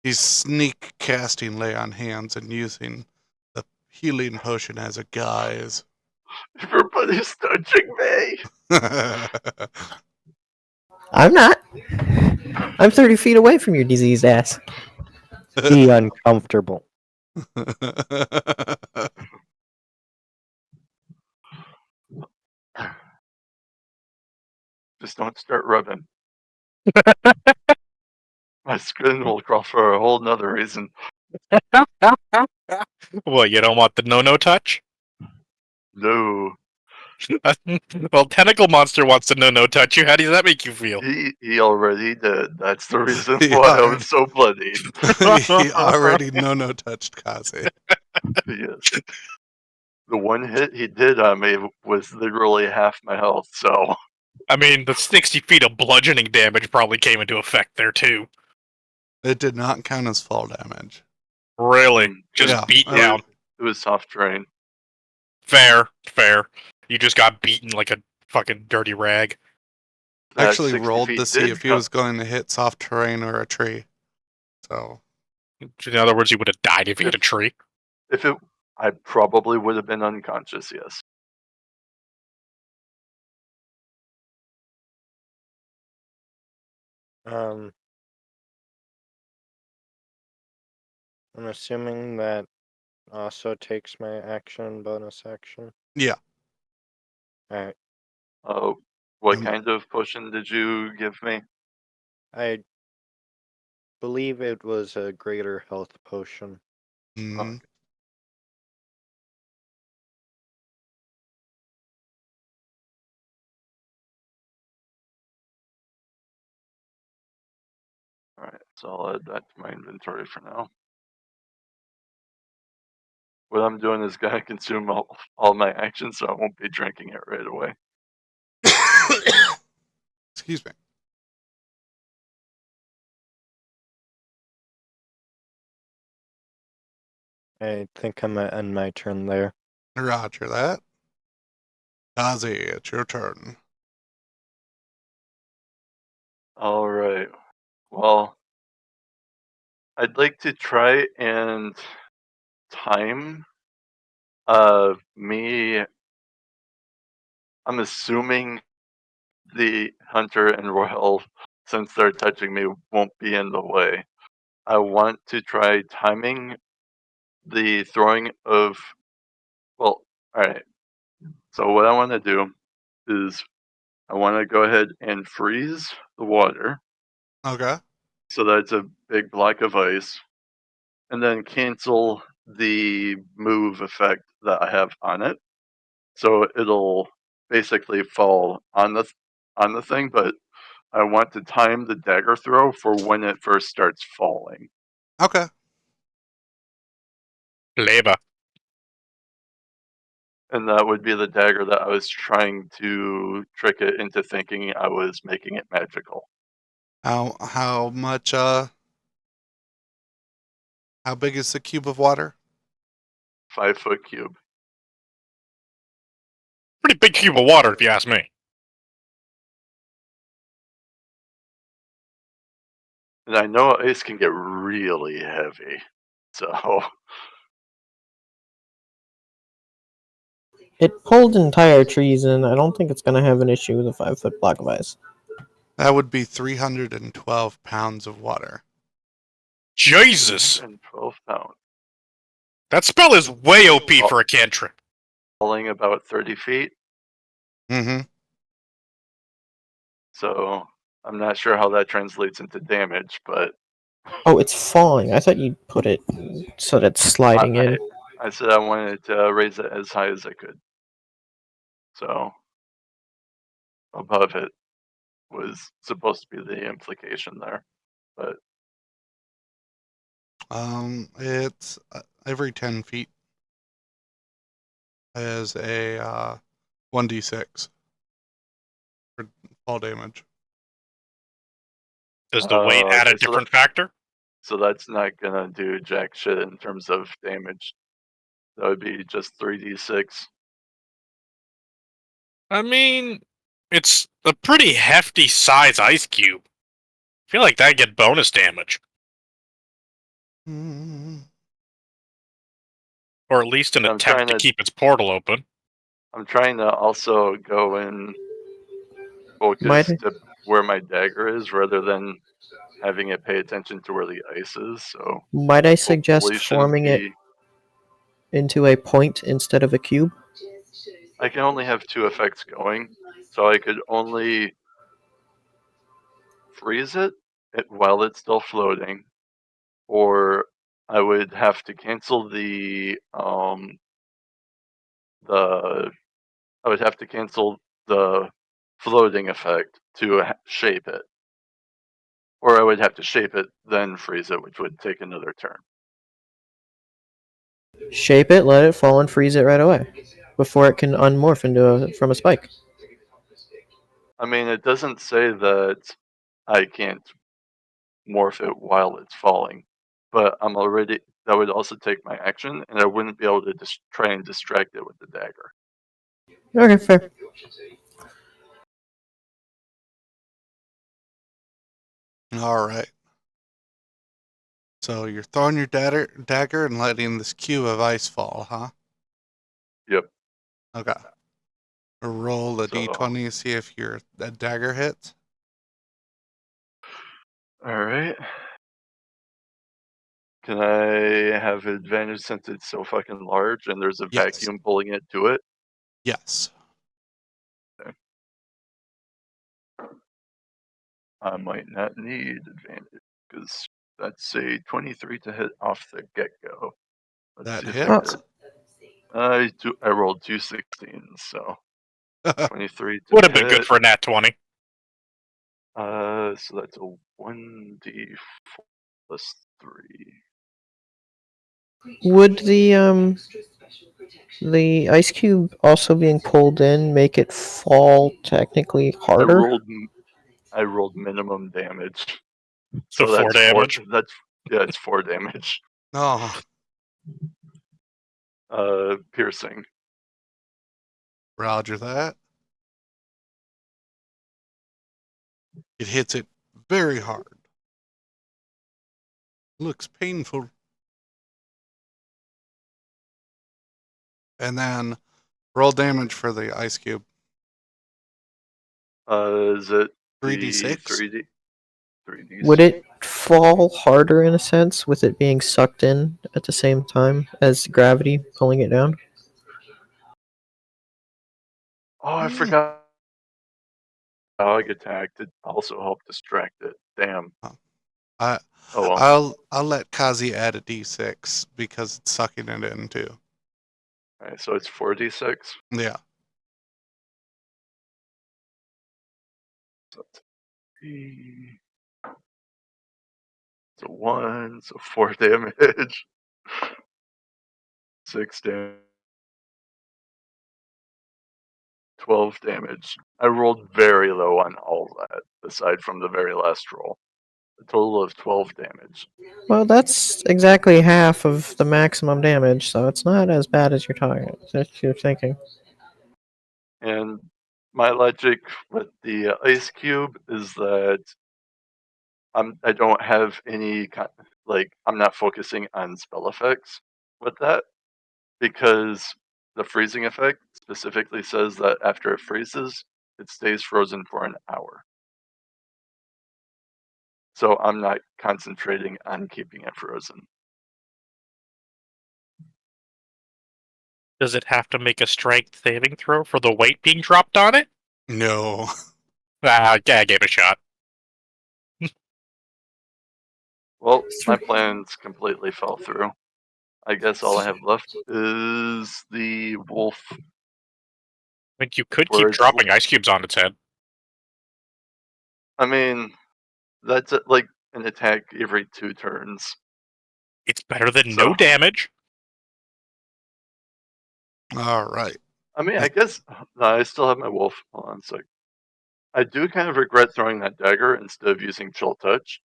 Speaker 1: He's sneak casting lay on hands and using the healing potion as a guise.
Speaker 2: Everybody's touching me!
Speaker 3: I'm not. I'm 30 feet away from your diseased ass.
Speaker 5: Be uncomfortable.
Speaker 2: Just don't start rubbing. My skin will crawl for a whole nother reason.
Speaker 4: Well, you don't want the no touch?
Speaker 2: No.
Speaker 4: Well, Tentacle Monster wants to no touch you. How does that make you feel?
Speaker 2: He already did. That's the reason
Speaker 1: He
Speaker 2: why I
Speaker 1: already-
Speaker 2: was so bloodied.
Speaker 1: He already no touched Kazi.
Speaker 2: Yes. The one hit he did on me was literally half my health, so
Speaker 4: I mean, the 60 feet of bludgeoning damage probably came into effect there, too.
Speaker 1: It did not count as fall damage.
Speaker 4: Really? Just
Speaker 1: Yeah,
Speaker 4: beat
Speaker 1: I-
Speaker 4: down.
Speaker 2: it was soft terrain.
Speaker 4: Fair. You just got beaten like a fucking dirty rag.
Speaker 1: I
Speaker 2: That
Speaker 1: actually
Speaker 2: 60
Speaker 1: rolled
Speaker 2: feet
Speaker 1: to see
Speaker 2: did
Speaker 1: if he
Speaker 2: come-
Speaker 1: was going to hit soft terrain or a tree. So
Speaker 4: In other words, you would have died if you hit a tree.
Speaker 2: If it, I probably would have been unconscious. Yes.
Speaker 5: I'm assuming that also takes my action, bonus action.
Speaker 1: yeah,
Speaker 5: Alright.
Speaker 2: What
Speaker 1: Um,
Speaker 2: kind of potion did you give me?
Speaker 5: I believe it was a greater health potion.
Speaker 1: mhm.
Speaker 2: Alright, so I'll add that to my inventory for now. What I'm doing is gonna consume all my actions, so I won't be drinking it right away.
Speaker 1: Excuse me.
Speaker 5: I think I'm gonna end my turn there.
Speaker 1: Roger that. Kazi, it's your turn.
Speaker 2: Alright. Well, I'd like to try and time me. I'm assuming the hunter and royal, since they're touching me, won't be in the way. I want to try timing the throwing of. Well, alright. So, what I want to do is I want to go ahead and freeze the water.
Speaker 1: Okay.
Speaker 2: So that's a big block of ice. And then cancel the move effect that I have on it. So it'll basically fall on the thing, but I want to time the dagger throw for when it first starts falling.
Speaker 1: Okay.
Speaker 4: Labor.
Speaker 2: And that would be the dagger that I was trying to trick it into thinking I was making it magical.
Speaker 1: How much how big is the cube of water?
Speaker 2: 5-foot cube.
Speaker 4: Pretty big cube of water, if you ask me.
Speaker 2: And I know ice can get really heavy. So
Speaker 3: It pulled entire trees in. I don't think it's going to have an issue with a 5-foot block of ice.
Speaker 1: That would be 312 pounds of water.
Speaker 4: Jesus!
Speaker 2: 12 pounds.
Speaker 4: That spell is way OP for a cantrip.
Speaker 2: Falling about 30 feet.
Speaker 1: Mm-hmm.
Speaker 2: So I'm not sure how that translates into damage, but
Speaker 3: Oh, it's falling. I thought you'd put it so that it's sliding in.
Speaker 2: I said I wanted to raise it as high as I could. So above it was supposed to be the implication there, but
Speaker 1: It's every 10 feet as a 1d6 for fall damage.
Speaker 4: Does the weight add a
Speaker 2: okay,
Speaker 4: different factor?
Speaker 2: so that's not gonna do jack shit in terms of damage. That would be just 3d6.
Speaker 4: I mean, it's a pretty hefty size ice cube. I feel like that'd get bonus damage.
Speaker 1: Mm.
Speaker 4: Or at least an
Speaker 2: I'm
Speaker 4: attempt
Speaker 2: trying
Speaker 4: to
Speaker 2: to
Speaker 4: keep its portal open.
Speaker 2: I'm trying to also go and
Speaker 3: Might
Speaker 2: focus to where my dagger is rather than having it pay attention to where the ice is. So
Speaker 3: might I suggest
Speaker 2: hopefully shouldn't
Speaker 3: forming it
Speaker 2: be.
Speaker 3: into a point instead of a cube?
Speaker 2: I can only have 2 effects going, so I could only freeze it while it's still floating, or I would have to cancel the I would have to cancel the floating effect to shape it, or I would have to shape it then freeze it, which would take another turn.
Speaker 3: Shape it, let it fall, and freeze it right away before it can unmorph from a spike.
Speaker 2: I mean, it doesn't say that I can't morph it while it's falling, but that would also take my action, and I wouldn't be able to try and distract it with the dagger.
Speaker 3: Okay, fair.
Speaker 1: All right. So you're throwing your dagger and letting this cube of ice fall, huh?
Speaker 2: Yep.
Speaker 1: Okay. Roll a
Speaker 2: So,
Speaker 1: d20 to see if your dagger hits.
Speaker 2: all right. Can I have advantage since it's so fucking large and there's a
Speaker 1: Yes.
Speaker 2: vacuum pulling it to it?
Speaker 1: Yes.
Speaker 2: Okay. I might not need advantage because that's a 23 to hit off the get go. Let's
Speaker 1: That
Speaker 2: see if I
Speaker 1: hits.
Speaker 2: could. I rolled 2 16s, so 23 to
Speaker 4: Would have been good
Speaker 2: hit.
Speaker 4: for a nat 20.
Speaker 2: So that's a 1d4 plus 3.
Speaker 3: Would the ice cube also being pulled in make it fall technically
Speaker 2: I
Speaker 3: harder?
Speaker 2: rolled I rolled minimum damage.
Speaker 4: So
Speaker 2: So
Speaker 4: 4 damage.
Speaker 2: it's 4 damage.
Speaker 1: Oh,
Speaker 2: Piercing.
Speaker 1: roger that. It hits it very hard. Looks painful. And then roll damage for the ice cube.
Speaker 2: Is it the
Speaker 1: 3d6.
Speaker 2: 3D?
Speaker 3: Would it fall harder in a sense with it being sucked in at the same time as gravity pulling it down?
Speaker 2: Oh, I forgot. Dog attack to also help distract it. Damn.
Speaker 1: I,
Speaker 2: Oh well.
Speaker 1: I'll let Kazi add a d6 because it's sucking it in too.
Speaker 2: Alright, so it's 4d6.
Speaker 1: Yeah.
Speaker 2: So it's a 1, so 4 damage. 6 damage. 12 damage. I rolled very low on all that, aside from the very last roll. A total of 12 damage.
Speaker 3: Well, that's exactly half of the maximum damage, so it's not as bad as you're thinking.
Speaker 2: And my logic with the ice cube is that I don't have any I'm not focusing on spell effects with that because the freezing effect specifically says that after it freezes, it stays frozen for an hour. So I'm not concentrating on keeping it frozen.
Speaker 4: Does it have to make a strength saving throw for the weight being dropped on it?
Speaker 1: No.
Speaker 4: Ah, yeah, I gave it a shot.
Speaker 2: Well, my plans completely fell through. I guess all I have left is the wolf.
Speaker 4: I think you could
Speaker 2: Where
Speaker 4: keep
Speaker 2: it's-
Speaker 4: dropping ice cubes on its head.
Speaker 2: I mean, that's like an attack every 2 turns.
Speaker 4: It's better than
Speaker 2: So-
Speaker 4: no damage.
Speaker 1: All right.
Speaker 2: I mean, I guess no, I still have my wolf. Hold on a sec. I do kind of regret throwing that dagger instead of using Chill Touch.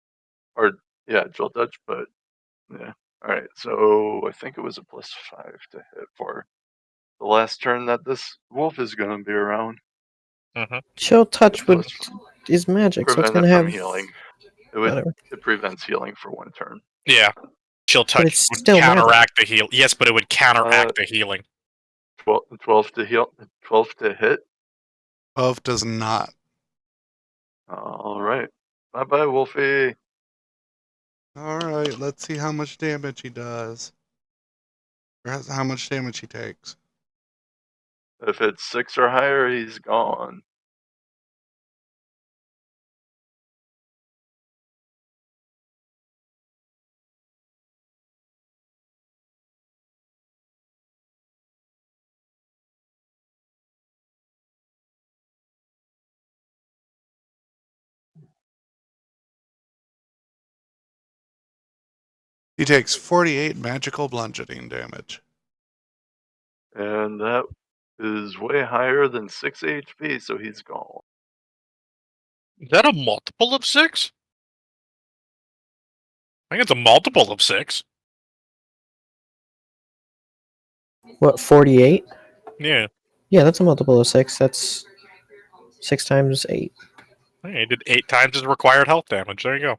Speaker 2: Or, yeah, Chill Touch, but yeah. Alright, so I think it was a +5 to hit for the last turn that this wolf is going to be around.
Speaker 3: Chill touch would
Speaker 2: Plus
Speaker 3: is magic, so it's
Speaker 2: prevent
Speaker 3: gonna
Speaker 2: it from
Speaker 3: have
Speaker 2: healing.
Speaker 3: whatever.
Speaker 2: It prevents healing for 1 turn.
Speaker 4: Yeah. Chill touch
Speaker 3: it's
Speaker 4: would
Speaker 3: still magic.
Speaker 4: counteract the heal. Yes, but it would counteract the healing.
Speaker 2: 12 to heal, 12 to hit.
Speaker 1: 12 does not.
Speaker 2: Alright. Bye bye, Wolfie.
Speaker 1: All right, let's see how much damage he does. Or how much damage he takes.
Speaker 2: If it's 6 or higher, he's gone.
Speaker 1: He takes 48 magical bludgeoning damage.
Speaker 2: And that is way higher than 6 HP, so he's gone.
Speaker 4: Is that a multiple of 6? I think it's a multiple of 6.
Speaker 3: What, 48?
Speaker 4: Yeah.
Speaker 3: Yeah, that's a multiple of 6. That's 6 times 8.
Speaker 4: Hey, it did 8 times his required health damage. There you go.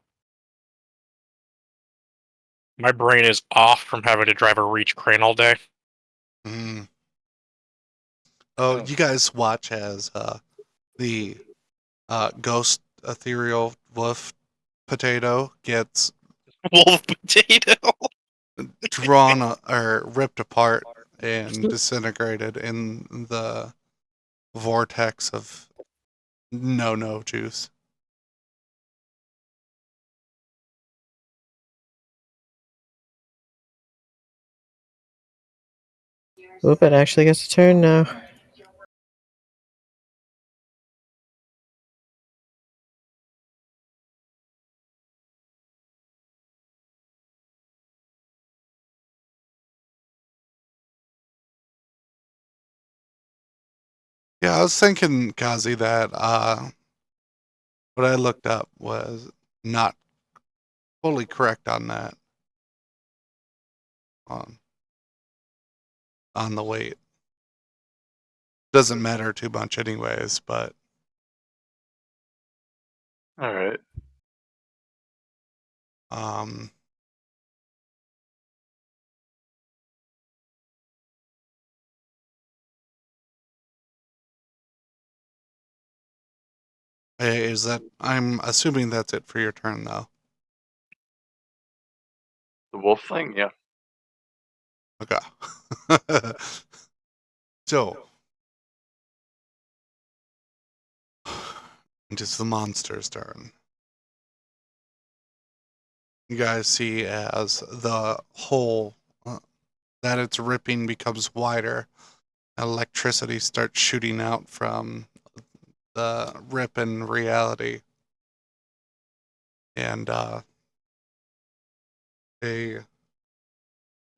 Speaker 4: My brain is off from having to drive a reach crane all day.
Speaker 1: Mm. Oh,
Speaker 5: Oh.
Speaker 1: you guys watch as the ghost ethereal wolf potato gets
Speaker 4: Wolf potato.
Speaker 1: drawn or ripped apart and disintegrated in the vortex of no juice.
Speaker 3: Oop, it actually gets a turn now.
Speaker 1: Yeah, I was thinking, Kazi, that what I looked up was not fully correct on that. On the weight. Doesn't matter too much anyways, but
Speaker 2: Alright.
Speaker 1: um is that I'm assuming that's it for your turn though.
Speaker 2: The wolf thing, yeah.
Speaker 1: Okay. So it is the monster's turn. You guys see as the hole that it's ripping becomes wider. Electricity starts shooting out from the rip in reality. And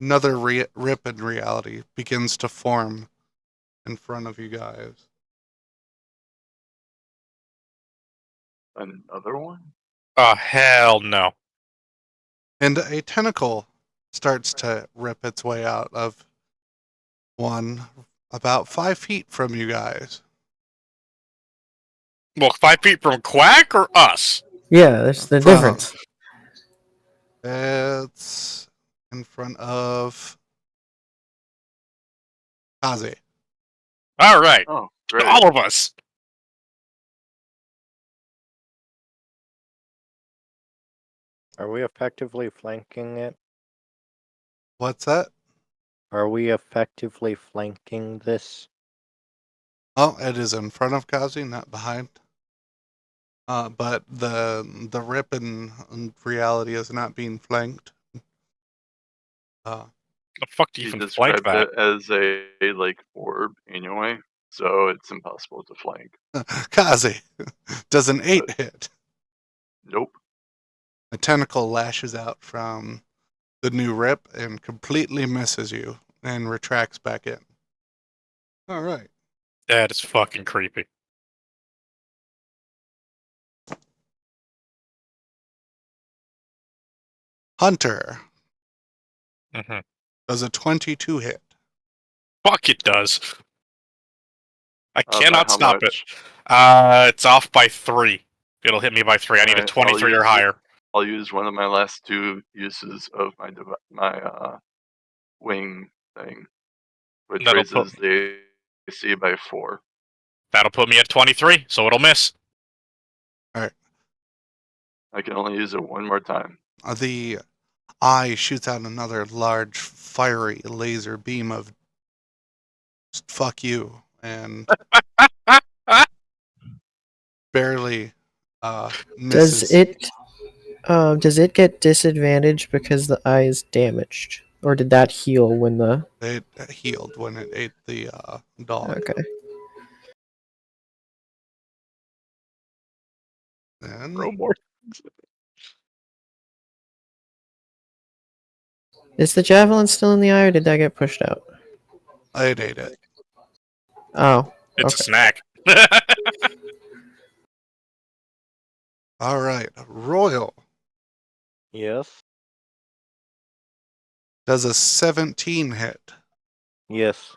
Speaker 1: another rip in reality begins to form in front of you guys.
Speaker 2: Another one?
Speaker 4: Oh, hell no.
Speaker 1: And a tentacle starts to rip its way out of one about 5 feet from you guys.
Speaker 4: Well, 5 feet from Quack or us?
Speaker 3: Yeah, that's the
Speaker 1: From-
Speaker 3: difference.
Speaker 1: It's in front of Kaze.
Speaker 4: All right.
Speaker 2: Oh, great.
Speaker 4: All of us.
Speaker 5: Are we effectively flanking it?
Speaker 1: What's that?
Speaker 5: Are we effectively flanking this?
Speaker 1: Oh, it is in front of Kazi, not behind. But the rip in reality is not being flanked.
Speaker 4: The fuck do you
Speaker 2: He
Speaker 4: even flank
Speaker 2: described
Speaker 4: that?
Speaker 2: it as a like orb anyway, so it's impossible to flank.
Speaker 1: Kazi, does an 8 hit?
Speaker 2: Nope.
Speaker 1: A tentacle lashes out from the new rip and completely misses you and retracts back in. All right.
Speaker 4: That is fucking creepy.
Speaker 1: Hunter,
Speaker 4: hmm
Speaker 1: does a 22 hit?
Speaker 4: Fuck, it does. I
Speaker 2: By
Speaker 4: cannot
Speaker 2: how
Speaker 4: stop it.
Speaker 2: much?
Speaker 4: It's off by 3. It'll hit me by 3. I need a
Speaker 2: Alright, I'll
Speaker 4: 23 or
Speaker 2: use
Speaker 4: higher.
Speaker 2: I'll use one of my last 2 uses of my wing thing, which
Speaker 4: That'll
Speaker 2: raises the AC by 4.
Speaker 4: That'll put me at 23, so it'll miss.
Speaker 2: I can only use it one more time.
Speaker 1: The eye shoots out another large, fiery laser beam of fuck you and barely
Speaker 3: Does
Speaker 1: misses.
Speaker 3: it get disadvantage because the eye is damaged, or did that heal when the?
Speaker 1: It healed when it ate the dog.
Speaker 3: Okay.
Speaker 1: Then
Speaker 4: Throw more.
Speaker 3: Is the javelin still in the eye, or did that get pushed out?
Speaker 1: it ate it.
Speaker 3: Oh,
Speaker 4: It's a
Speaker 3: okay.
Speaker 4: snack.
Speaker 1: All right. Royal
Speaker 5: Yes.
Speaker 1: does a 17 hit.
Speaker 5: Yes.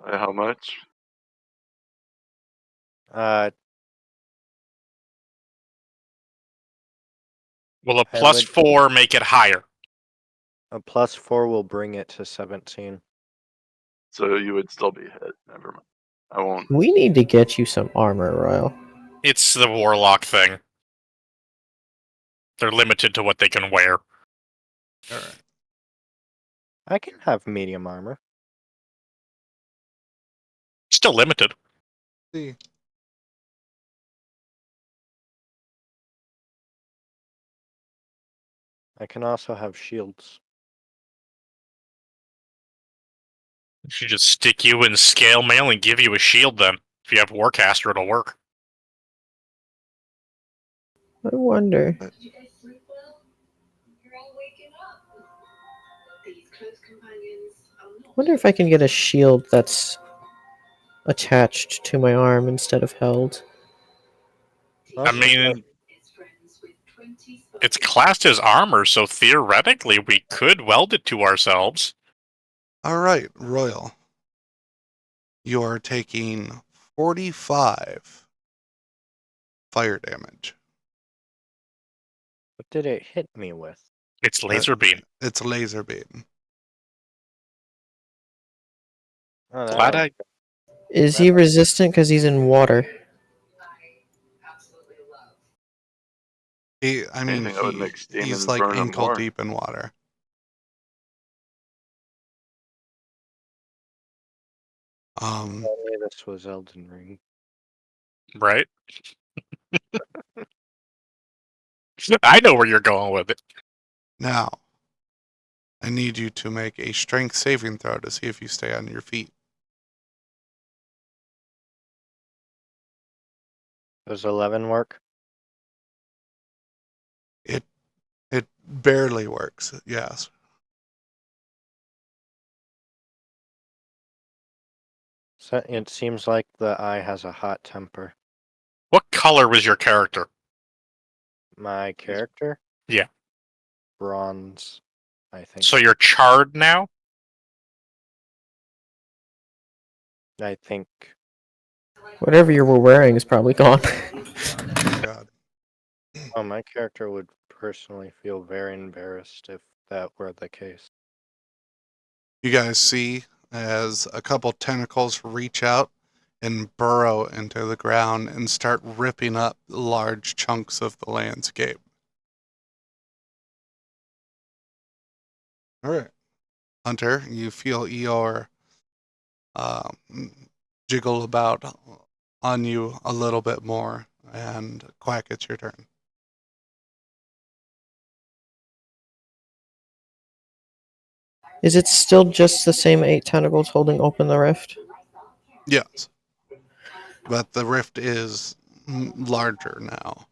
Speaker 2: By how much?
Speaker 5: Uh,
Speaker 4: Will a
Speaker 5: I
Speaker 4: plus
Speaker 5: would-
Speaker 4: 4 make it higher?
Speaker 5: a +4 will bring it to 17.
Speaker 2: So you would still be hit. Never mind. I won't.
Speaker 3: We need to get you some armor, Royal.
Speaker 4: It's the warlock thing. They're limited to what they can wear.
Speaker 1: All right.
Speaker 5: I can have medium armor.
Speaker 4: Still limited.
Speaker 1: See.
Speaker 5: I can also have shields.
Speaker 4: We should just stick you in scale mail and give you a shield then. If you have Warcaster, it'll work.
Speaker 3: I wonder.
Speaker 1: But
Speaker 3: Wonder if I can get a shield that's attached to my arm instead of held.
Speaker 4: I mean, it's classed as armor, so theoretically we could weld it to ourselves.
Speaker 1: all right, Royal. You are taking 45 fire damage.
Speaker 5: What did it hit me with?
Speaker 4: It's laser beam.
Speaker 1: It's laser beam.
Speaker 5: Oh,
Speaker 4: Glad
Speaker 5: that'll-
Speaker 4: I.
Speaker 3: Is he resistant because he's in water?
Speaker 2: Anything that would make
Speaker 1: He's
Speaker 2: demons
Speaker 1: like
Speaker 2: burn him
Speaker 1: ankle
Speaker 2: more.
Speaker 1: deep in water.
Speaker 5: Only this was Elden Ring.
Speaker 4: Right? I know where you're going with it.
Speaker 1: Now, I need you to make a strength saving throw to see if you stay on your feet.
Speaker 5: Does 11 work?
Speaker 1: It barely works, yes.
Speaker 5: So it seems like the eye has a hot temper.
Speaker 4: What color was your character?
Speaker 5: My character?
Speaker 4: Yeah.
Speaker 5: Bronze, I think.
Speaker 4: So you're charred now?
Speaker 5: I think.
Speaker 3: Whatever you were wearing is probably gone.
Speaker 1: Oh, God.
Speaker 5: Oh, my character would personally feel very embarrassed if that were the case.
Speaker 1: You guys see as a couple tentacles reach out and burrow into the ground and start ripping up large chunks of the landscape. All right. Hunter, you feel Eeyore jiggle about on you a little bit more, and Quack, it's your turn.
Speaker 3: Is it still just the same 8 tentacles holding open the rift?
Speaker 1: Yes, but the rift is larger now.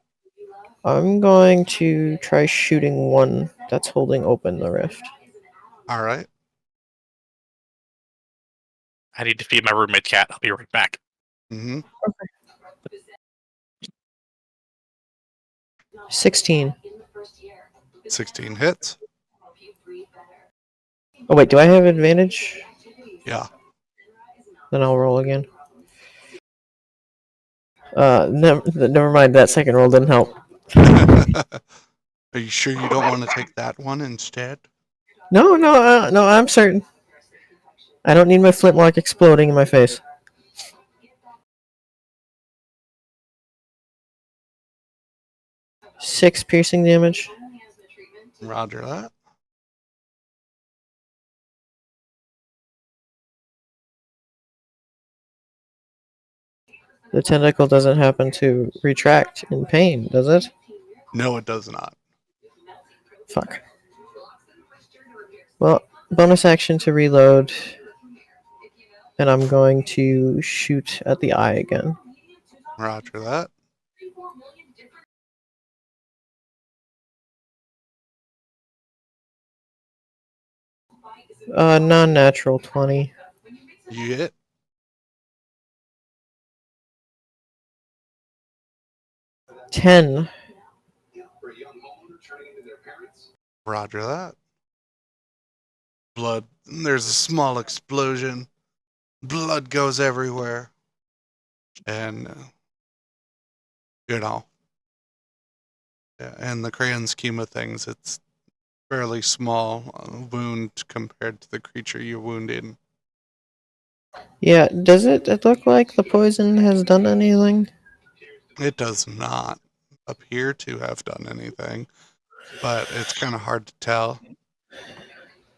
Speaker 3: I'm going to try shooting one that's holding open the rift.
Speaker 1: All right.
Speaker 4: I need to feed my roommate cat. I'll be right back.
Speaker 1: Mm-hmm.
Speaker 3: 16.
Speaker 1: 16 hits.
Speaker 3: Oh wait, do I have advantage?
Speaker 1: Yeah.
Speaker 3: Then I'll roll again. Never mind. That second roll didn't help.
Speaker 1: Are you sure you don't want to take that one instead?
Speaker 3: No, I'm certain. I don't need my flintlock exploding in my face. Six piercing damage.
Speaker 1: Roger that.
Speaker 3: The tentacle doesn't happen to retract in pain, does it?
Speaker 1: No, it does not.
Speaker 3: Fuck. Well, bonus action to reload. And I'm going to shoot at the eye again.
Speaker 1: Roger that.
Speaker 3: Non-natural 20.
Speaker 1: You hit.
Speaker 3: $10.
Speaker 1: Roger that. Blood. There's a small explosion. Blood goes everywhere. And, you know, in the grand scheme of things, it's fairly small wound compared to the creature you wounded.
Speaker 3: Yeah, does it look like the poison has done anything?
Speaker 1: It does not appear to have done anything, but it's kind of hard to tell.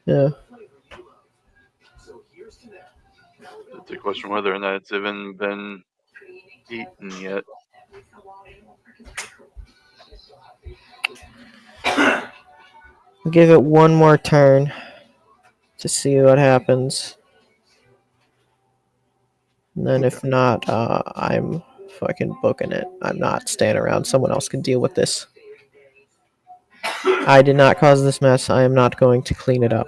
Speaker 3: Yeah.
Speaker 2: It's a question whether or not it's even been eaten yet.
Speaker 3: Give it one more turn to see what happens. And then if not, I'm fucking booking it. I'm not staying around. Someone else can deal with this. I did not cause this mess. I am not going to clean it up.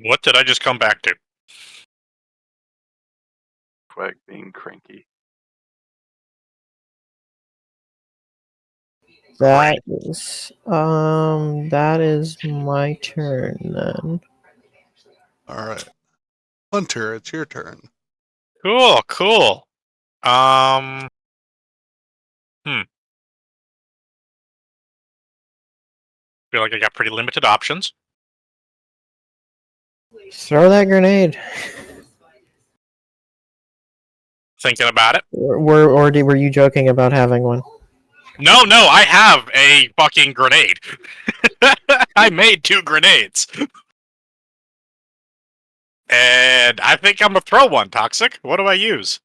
Speaker 4: What did I just come back to?
Speaker 2: Quack being cranky.
Speaker 3: That is my turn then.
Speaker 1: All right. Hunter, it's your turn.
Speaker 4: Cool. Feel like I got pretty limited options.
Speaker 3: Throw that grenade.
Speaker 4: Thinking about it.
Speaker 3: Were you joking about having one?
Speaker 4: No, I have a fucking grenade. I made 2 grenades. And I think I'm gonna throw one, Toxic. What do I use?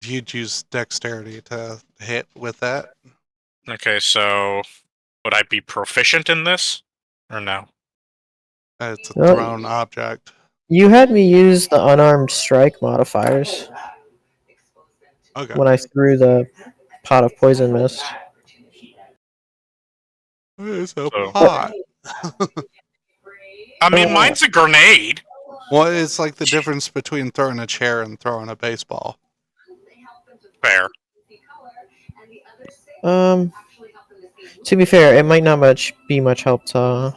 Speaker 1: You'd use dexterity to hit with that.
Speaker 4: Okay, so would I be proficient in this? Or no?
Speaker 1: It's a
Speaker 3: Well,
Speaker 1: thrown object.
Speaker 3: You had me use the unarmed strike modifiers
Speaker 1: Okay.
Speaker 3: when I threw the pot of poison mist.
Speaker 1: It's a
Speaker 4: So-
Speaker 1: pot.
Speaker 4: I mean, mine's a grenade.
Speaker 1: What is like the difference between throwing a chair and throwing a baseball?
Speaker 4: Fair.
Speaker 3: To be fair, it might not be much help to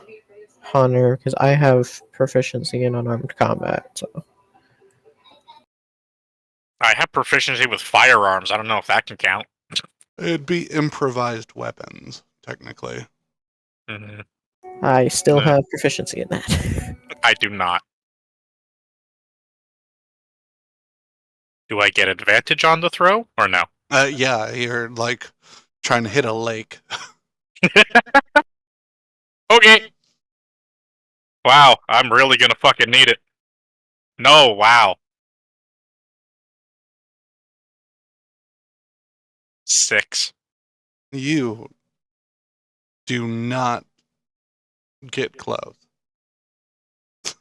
Speaker 3: Hunter because I have proficiency in unarmed combat. So
Speaker 4: I have proficiency with firearms. I don't know if that can count.
Speaker 1: It'd be improvised weapons, technically.
Speaker 4: Mm-hmm.
Speaker 3: I still
Speaker 4: No.
Speaker 3: have proficiency in that.
Speaker 4: I do not. Do I get advantage on the throw or no?
Speaker 1: Yeah, you're like trying to hit a lake.
Speaker 4: Okay. Wow, I'm really gonna fucking need it. No, wow. 6.
Speaker 1: You do not get close.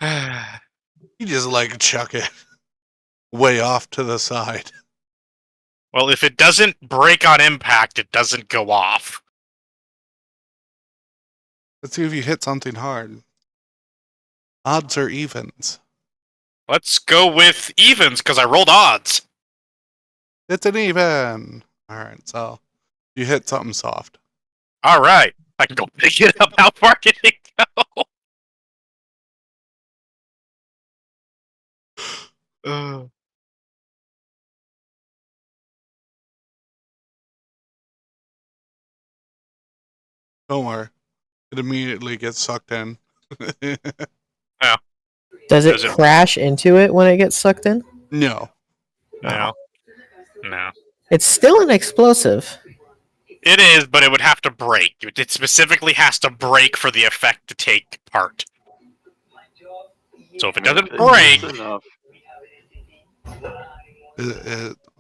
Speaker 1: You just like chuck it way off to the side.
Speaker 4: Well, if it doesn't break on impact, it doesn't go off.
Speaker 1: Let's see if you hit something hard. Odds or evens?
Speaker 4: Let's go with evens, because I rolled odds.
Speaker 1: It's an even. Alright, so you hit something soft.
Speaker 4: Alright. I can go pick it up. How far can it go?
Speaker 1: Don't worry. It immediately gets sucked in.
Speaker 3: Does it
Speaker 4: Does it-
Speaker 3: crash into it when it gets sucked in?
Speaker 1: No.
Speaker 4: No. No.
Speaker 3: It's still an explosive.
Speaker 4: It is, but it would have to break. It specifically has to break for the effect to take part. So if it doesn't break,
Speaker 2: It's enough.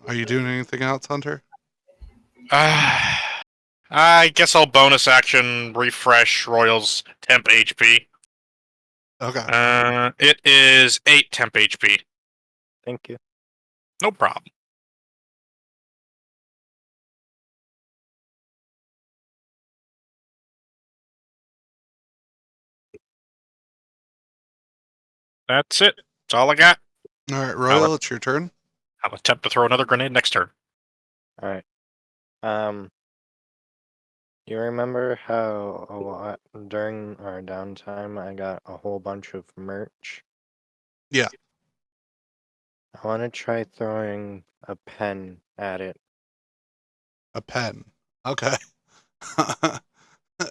Speaker 1: Are you doing anything else, Hunter?
Speaker 4: I guess I'll bonus action refresh Royal's temp HP.
Speaker 1: Okay.
Speaker 4: It is 8 temp HP.
Speaker 5: Thank you.
Speaker 4: No problem. That's it. That's all I got.
Speaker 1: Alright, Royal, it's your turn.
Speaker 4: I'll attempt to throw another grenade next turn.
Speaker 5: All right. You remember how a lot during our downtime I got a whole bunch of merch?
Speaker 1: Yeah.
Speaker 5: I want to try throwing a pen at it.
Speaker 1: A pen. Okay.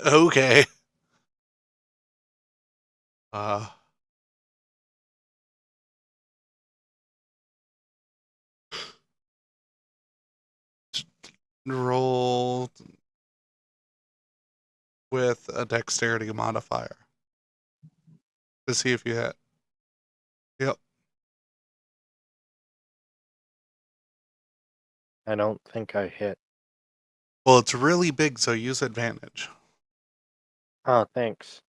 Speaker 1: Okay. Roll with a dexterity modifier to see if you hit. Yep.
Speaker 5: I don't think I hit.
Speaker 1: Well, it's really big, so use advantage.
Speaker 5: Oh, thanks.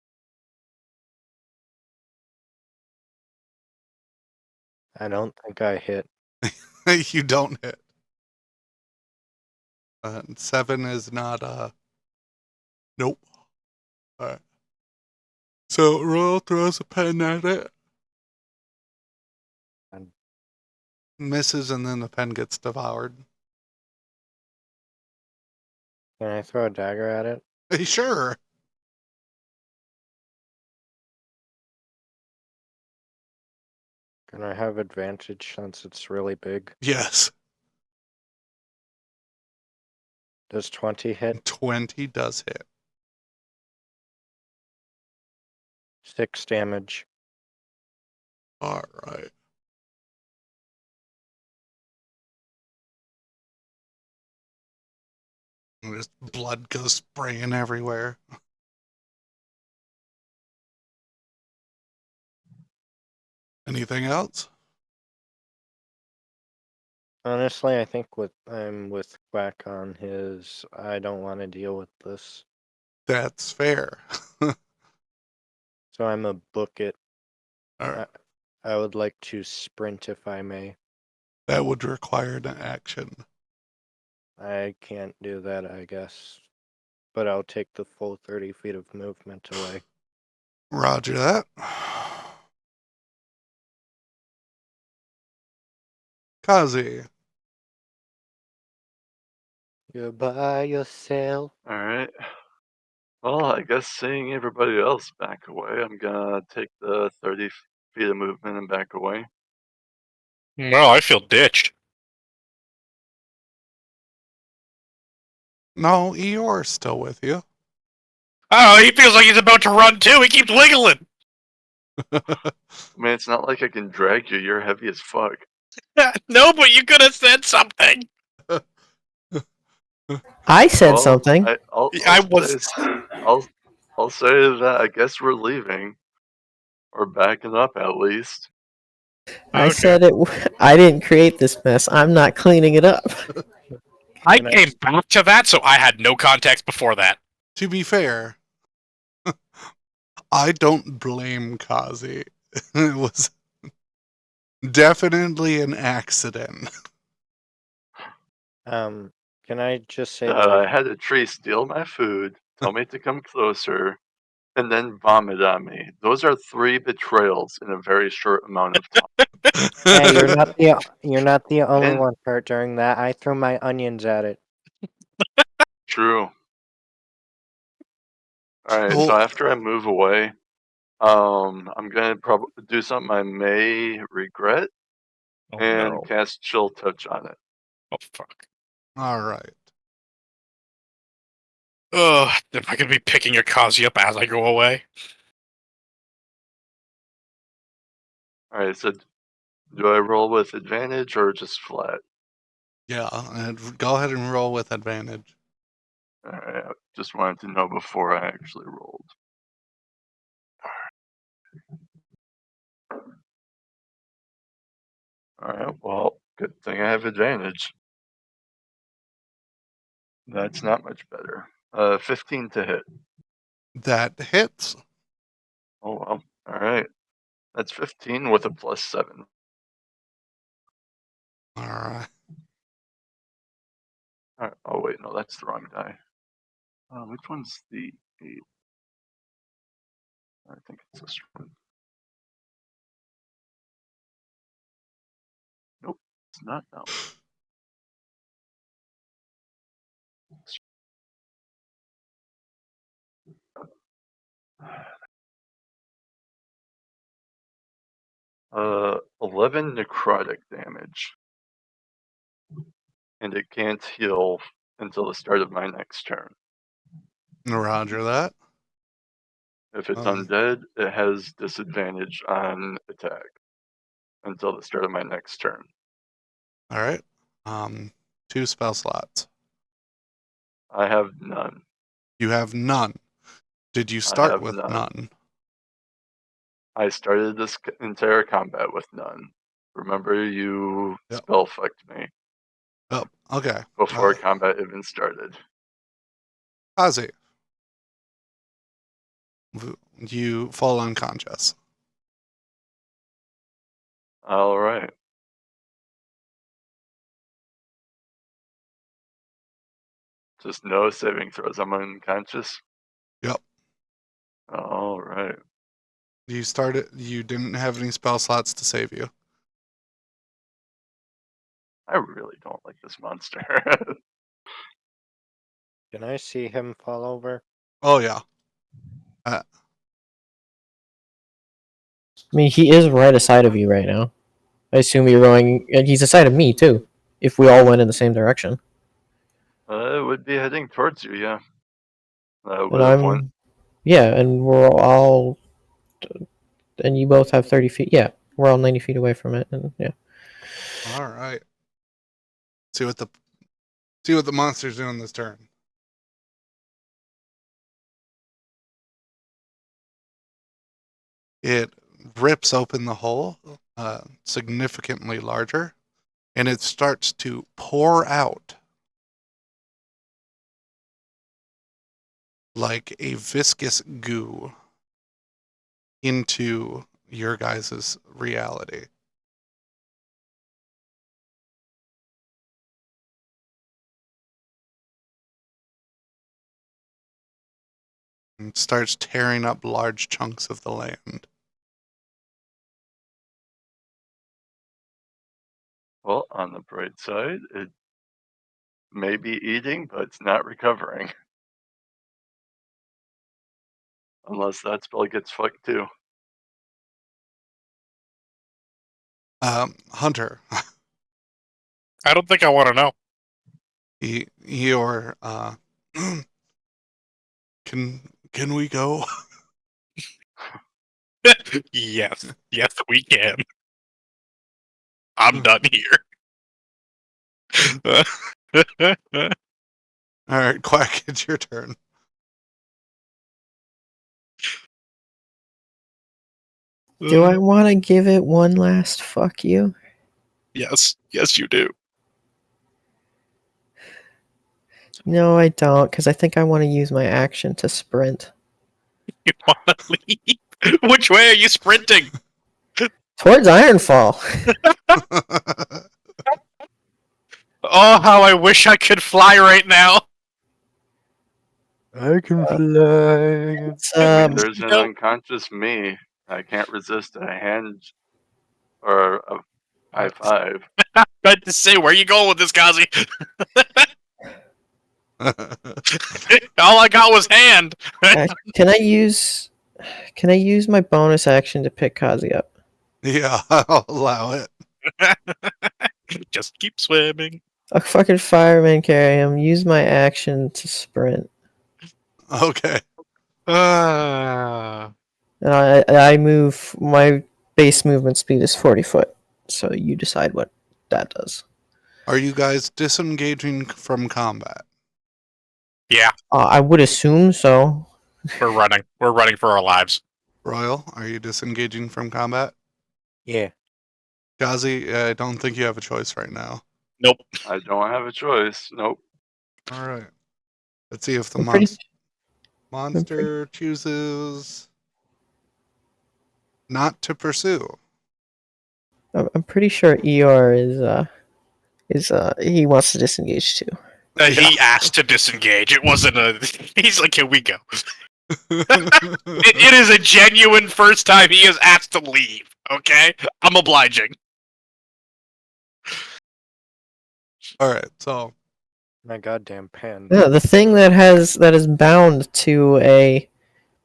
Speaker 5: I don't think I hit.
Speaker 1: You don't hit. 7 is not nope. Alright. So Royal throws a pen at it.
Speaker 5: And
Speaker 1: Misses, and then the pen gets devoured.
Speaker 5: can I throw a dagger at it?
Speaker 1: Sure.
Speaker 5: Can I have advantage since it's really big?
Speaker 1: Yes.
Speaker 5: Does 20 hit?
Speaker 1: 20 does hit.
Speaker 5: 6 damage.
Speaker 1: Alright. Just blood goes spraying everywhere. Anything else?
Speaker 5: Honestly, I think I'm with Quack on his. I don't want to deal with this.
Speaker 1: That's fair.
Speaker 5: So I'm a book it.
Speaker 1: Alright.
Speaker 5: I would like to sprint if I may.
Speaker 1: That would require an action.
Speaker 5: I can't do that, I guess. But I'll take the full 30 feet of movement away.
Speaker 1: Roger that. Kazi.
Speaker 5: You're by yourself.
Speaker 2: Alright. Well, I guess seeing everybody else back away, I'm gonna take the 30 feet of movement and back away.
Speaker 4: Well, I feel ditched.
Speaker 1: No, Eeyore's still with you.
Speaker 4: Oh, he feels like he's about to run too. He keeps wiggling.
Speaker 2: I mean, it's not like I can drag you. You're heavy as fuck.
Speaker 4: No, but you could have said something.
Speaker 3: I said
Speaker 2: Well,
Speaker 3: something.
Speaker 4: I was.
Speaker 2: I'll say that I guess we're leaving, or backing up at least.
Speaker 3: I
Speaker 4: Okay.
Speaker 3: said it. I didn't create this mess. I'm not cleaning it up.
Speaker 4: I
Speaker 5: Can I
Speaker 4: came back to that, so I had no context before that.
Speaker 1: To be fair, I don't blame Kazi. It was definitely an accident.
Speaker 5: Can I just say that
Speaker 2: I had a tree steal my food, tell me to come closer, and then vomit on me. Those are 3 betrayals in a very short amount of time.
Speaker 5: Hey, you're not the only
Speaker 2: And
Speaker 5: one hurt during that. I threw my onions at it.
Speaker 2: true. Alright, so
Speaker 1: Well,
Speaker 2: after I move away, I'm gonna probably do something I may regret
Speaker 4: Oh
Speaker 2: and
Speaker 4: no.
Speaker 2: cast Chill Touch on it.
Speaker 4: Oh fuck.
Speaker 1: all right.
Speaker 4: Ugh, am I gonna be picking your Kazi up as I go away?
Speaker 2: Alright, so do I roll with advantage or just flat?
Speaker 1: Yeah, and go ahead and roll with advantage.
Speaker 2: Alright, I just wanted to know before I actually rolled. Alright, well, good thing I have advantage. That's not much better. 15 to hit.
Speaker 1: That hits.
Speaker 2: Oh well. Alright. That's 15 with a +7.
Speaker 1: All right.
Speaker 2: Oh wait, no, that's the wrong die. Which one's the 8? I think it's this one. Nope, it's not that one. 11 necrotic damage. And it can't heal until the start of my next turn.
Speaker 1: Roger that.
Speaker 2: If it's undead, it has disadvantage on attack until the start of my next turn.
Speaker 1: All right. 2 spell slots.
Speaker 2: I have none.
Speaker 1: You have none. Did you
Speaker 2: I
Speaker 1: start
Speaker 2: have
Speaker 1: with
Speaker 2: none.
Speaker 1: none?
Speaker 2: I started this entire combat with none. Remember, you
Speaker 1: Yep.
Speaker 2: spell fucked me
Speaker 1: Oh, okay.
Speaker 2: before combat even started.
Speaker 1: Kazi, you fall unconscious.
Speaker 2: All right. Just no saving throws. I'm unconscious.
Speaker 1: Yep.
Speaker 2: All right.
Speaker 1: You didn't have any spell slots to save you.
Speaker 2: I really don't like this monster.
Speaker 5: Can I see him fall over?
Speaker 1: Oh, yeah.
Speaker 3: I mean, he is right aside of you right now. I assume you're going, and he's aside of me too. If we all went in the same direction,
Speaker 2: It would be heading towards you, yeah.
Speaker 3: and
Speaker 2: Would have went.
Speaker 3: yeah, and we're all, and you both have 30 feet. Yeah, we're all 90 feet away from it, and yeah.
Speaker 1: All right. See what the monster's doing this turn. It rips open the hole, significantly larger, and it starts to pour out like a viscous goo into your guys' reality. And starts tearing up large chunks of the land.
Speaker 2: Well, on the bright side, it may be eating, but it's not recovering. Unless that spell gets fucked too.
Speaker 1: Hunter,
Speaker 4: I don't think I want to know.
Speaker 1: you're can we go?
Speaker 4: Yes, we can. I'm done here.
Speaker 1: All right, Quack, it's your turn.
Speaker 3: Do I want to give it one last fuck you?
Speaker 4: Yes, you do.
Speaker 3: No, I don't, because I think I want to use my action to sprint.
Speaker 4: You want to leave? Which way are you sprinting?
Speaker 3: Towards Ironfall.
Speaker 4: Oh, how I wish I could fly right now.
Speaker 5: I can fly.
Speaker 3: It's,
Speaker 2: I mean, there's an
Speaker 4: No.
Speaker 2: unconscious me. I can't resist a hand or a high five.
Speaker 4: But to say, where you going with this, Kazi? All I got was hand.
Speaker 3: can I use my bonus action to pick Kazi up?
Speaker 1: Yeah, I'll allow it.
Speaker 4: Just keep swimming.
Speaker 3: I'll fucking fireman carry him. Use my action to sprint,
Speaker 1: Okay.
Speaker 4: Uh,
Speaker 3: and I move. My base movement speed is 40 foot. So you decide what that does.
Speaker 1: Are you guys disengaging from combat?
Speaker 4: yeah,
Speaker 3: I would assume so.
Speaker 4: we're running. We're running for our lives.
Speaker 1: Royal, are you disengaging from combat?
Speaker 5: Yeah.
Speaker 1: Gazi, I don't think you have a choice right now.
Speaker 4: Nope.
Speaker 2: I don't have a choice. Nope.
Speaker 1: All right. Let's see if the
Speaker 3: I'm pretty-
Speaker 1: monster chooses not to pursue.
Speaker 3: I'm pretty sure ER is he wants to disengage too.
Speaker 4: He asked to disengage. It wasn't a. He's like, here we go. It is a genuine first time he has asked to leave. Okay, I'm obliging.
Speaker 1: All right, so
Speaker 5: My goddamn pen.
Speaker 3: Yeah, the thing that is bound to a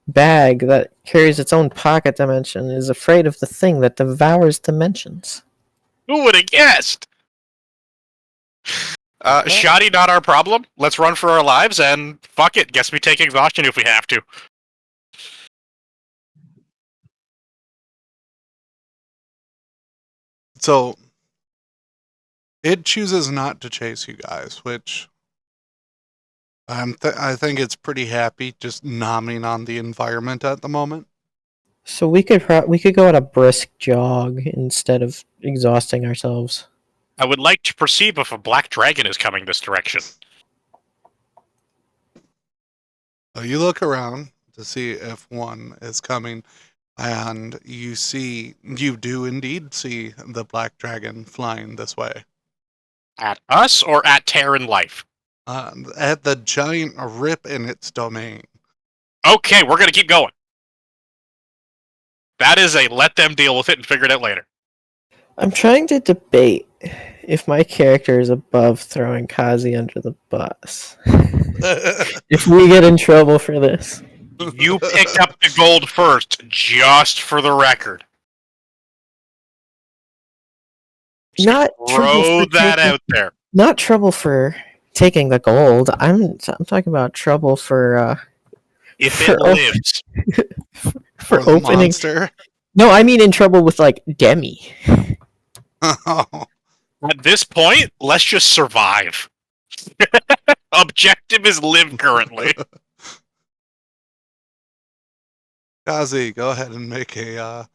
Speaker 3: bag that carries its own pocket dimension is afraid of the thing that devours dimensions.
Speaker 4: Who would have guessed? Shoddy, not our problem. Let's run for our lives and fuck it. Guess we take exhaustion if we have to.
Speaker 1: So it chooses not to chase you guys, which I think it's pretty happy, just nomming on the environment at the moment.
Speaker 3: So we could go on a brisk jog instead of exhausting ourselves.
Speaker 4: I would like to perceive if a black dragon is coming this direction.
Speaker 1: You look around to see if one is coming, and you do indeed see the black dragon flying this way.
Speaker 4: At us or at Terran life?
Speaker 1: At the giant rip in its domain.
Speaker 4: Okay, we're gonna keep going. That is a let them deal with it and figure it out later.
Speaker 3: I'm trying to debate if my character is above throwing Kazi under the bus. If we get in trouble for this.
Speaker 4: You picked up the gold first, just for the record.
Speaker 3: Not trouble
Speaker 4: Throw
Speaker 3: for
Speaker 4: that
Speaker 3: taking-
Speaker 4: out there.
Speaker 3: Not trouble for taking the gold. I'm talking about trouble for
Speaker 4: If
Speaker 3: For
Speaker 4: it lives.
Speaker 3: for
Speaker 1: Or the
Speaker 3: opening.
Speaker 1: monster.
Speaker 3: No, I mean in trouble with like Demi.
Speaker 1: Oh,
Speaker 4: At this point, let's just survive. Objective is live currently.
Speaker 1: Kazi, go ahead and make a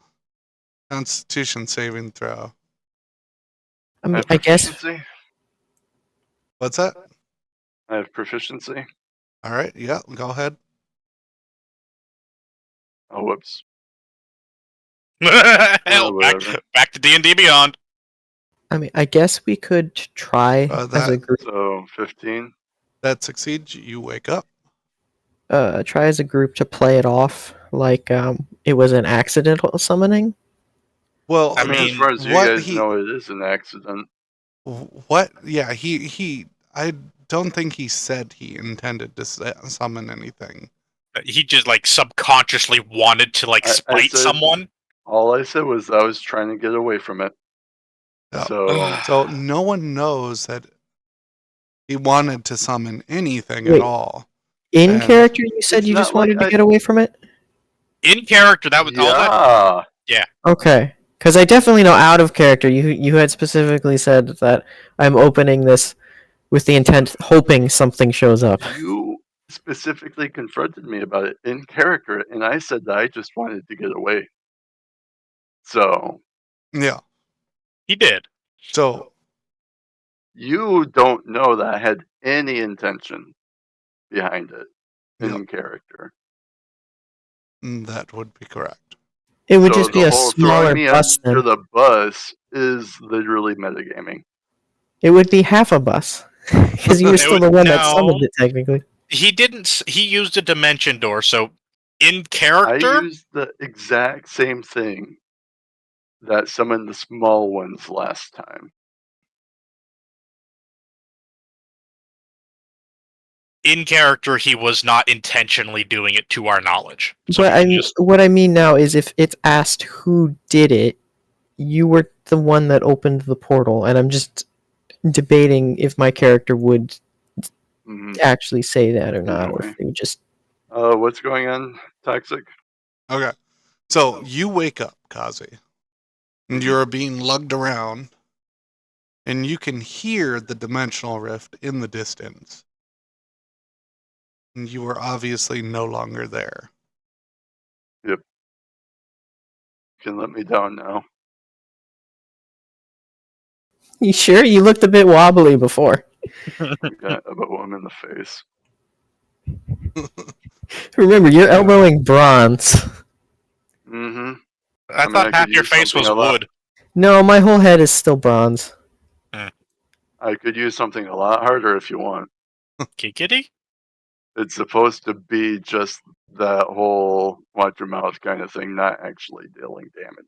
Speaker 1: Constitution saving throw.
Speaker 3: I guess
Speaker 2: Proficiency?
Speaker 1: What's that?
Speaker 2: I have proficiency.
Speaker 1: All right, yeah, go ahead.
Speaker 2: Oh, whoops.
Speaker 4: Hell,
Speaker 2: whatever.
Speaker 4: back to D&D Beyond.
Speaker 3: I guess we could try as a
Speaker 1: That-
Speaker 3: group.
Speaker 2: So 15.
Speaker 1: That succeeds, you wake up.
Speaker 3: Try as a group to play it off like it was an accidental summoning.
Speaker 1: Well,
Speaker 4: I
Speaker 2: I mean,
Speaker 4: mean,
Speaker 2: as far as you
Speaker 1: what
Speaker 2: guys
Speaker 1: he-
Speaker 2: know, it is an accident.
Speaker 1: what? Yeah, he. I don't think he said he intended to summon anything.
Speaker 4: He just like subconsciously wanted to like
Speaker 2: I
Speaker 4: spite
Speaker 2: said-
Speaker 4: someone.
Speaker 2: All I said was I was trying to get away from it.
Speaker 1: Yeah.
Speaker 2: So
Speaker 1: So no one knows that he wanted to summon anything
Speaker 3: Wait.
Speaker 1: at all.
Speaker 3: In
Speaker 1: And
Speaker 3: character, you said
Speaker 2: it's
Speaker 3: you just
Speaker 2: not like
Speaker 3: wanted to
Speaker 2: I-
Speaker 3: get away from it.
Speaker 4: In character, that was all that.
Speaker 2: yeah,
Speaker 3: Okay, because I definitely know out of character. You had specifically said that I'm opening this with the intent, hoping something shows up.
Speaker 2: You specifically confronted me about it in character, and I said that I just wanted to get away. So
Speaker 1: Yeah.
Speaker 4: He did.
Speaker 1: So
Speaker 2: you don't know that I had any intention behind it
Speaker 1: Yep.
Speaker 2: in character.
Speaker 1: That would be correct.
Speaker 3: It would
Speaker 2: So
Speaker 3: just be
Speaker 2: the
Speaker 3: a
Speaker 2: whole
Speaker 3: smaller
Speaker 2: throwing me
Speaker 3: bus
Speaker 2: under
Speaker 3: then.
Speaker 2: the bus is literally metagaming.
Speaker 3: It would be half a bus. Because you were still the one that summoned it, technically.
Speaker 4: He didn't. He used a dimension door, so in
Speaker 2: I
Speaker 4: character,
Speaker 2: used the exact same thing that summoned the small ones last time.
Speaker 4: he was not intentionally doing it to our knowledge. So
Speaker 3: But
Speaker 4: he just
Speaker 3: what I mean now is if it's asked who did it, you were the one that opened the portal, and I'm just debating if my character would actually say that or not, or if they would just...
Speaker 2: What's going on, Toxic?
Speaker 1: Okay. So you wake up, Kazi, and you're being lugged around, and you can hear the dimensional rift in the distance. And you are obviously no longer there.
Speaker 2: Yep. You can let me down now.
Speaker 3: You sure? You looked a bit wobbly before.
Speaker 2: You got a one in the face.
Speaker 3: Remember, you're elbowing bronze.
Speaker 2: Mm-hmm.
Speaker 4: I
Speaker 2: mean,
Speaker 4: thought
Speaker 2: I
Speaker 4: half
Speaker 2: could
Speaker 4: your
Speaker 2: use
Speaker 4: face
Speaker 2: something
Speaker 4: was
Speaker 2: a lot.
Speaker 4: wood.
Speaker 3: No, my whole head is still bronze.
Speaker 2: I could use something a lot harder if you want.
Speaker 4: Kickity?
Speaker 2: It's supposed to be just that whole watch your mouth kind of thing, not actually dealing damage.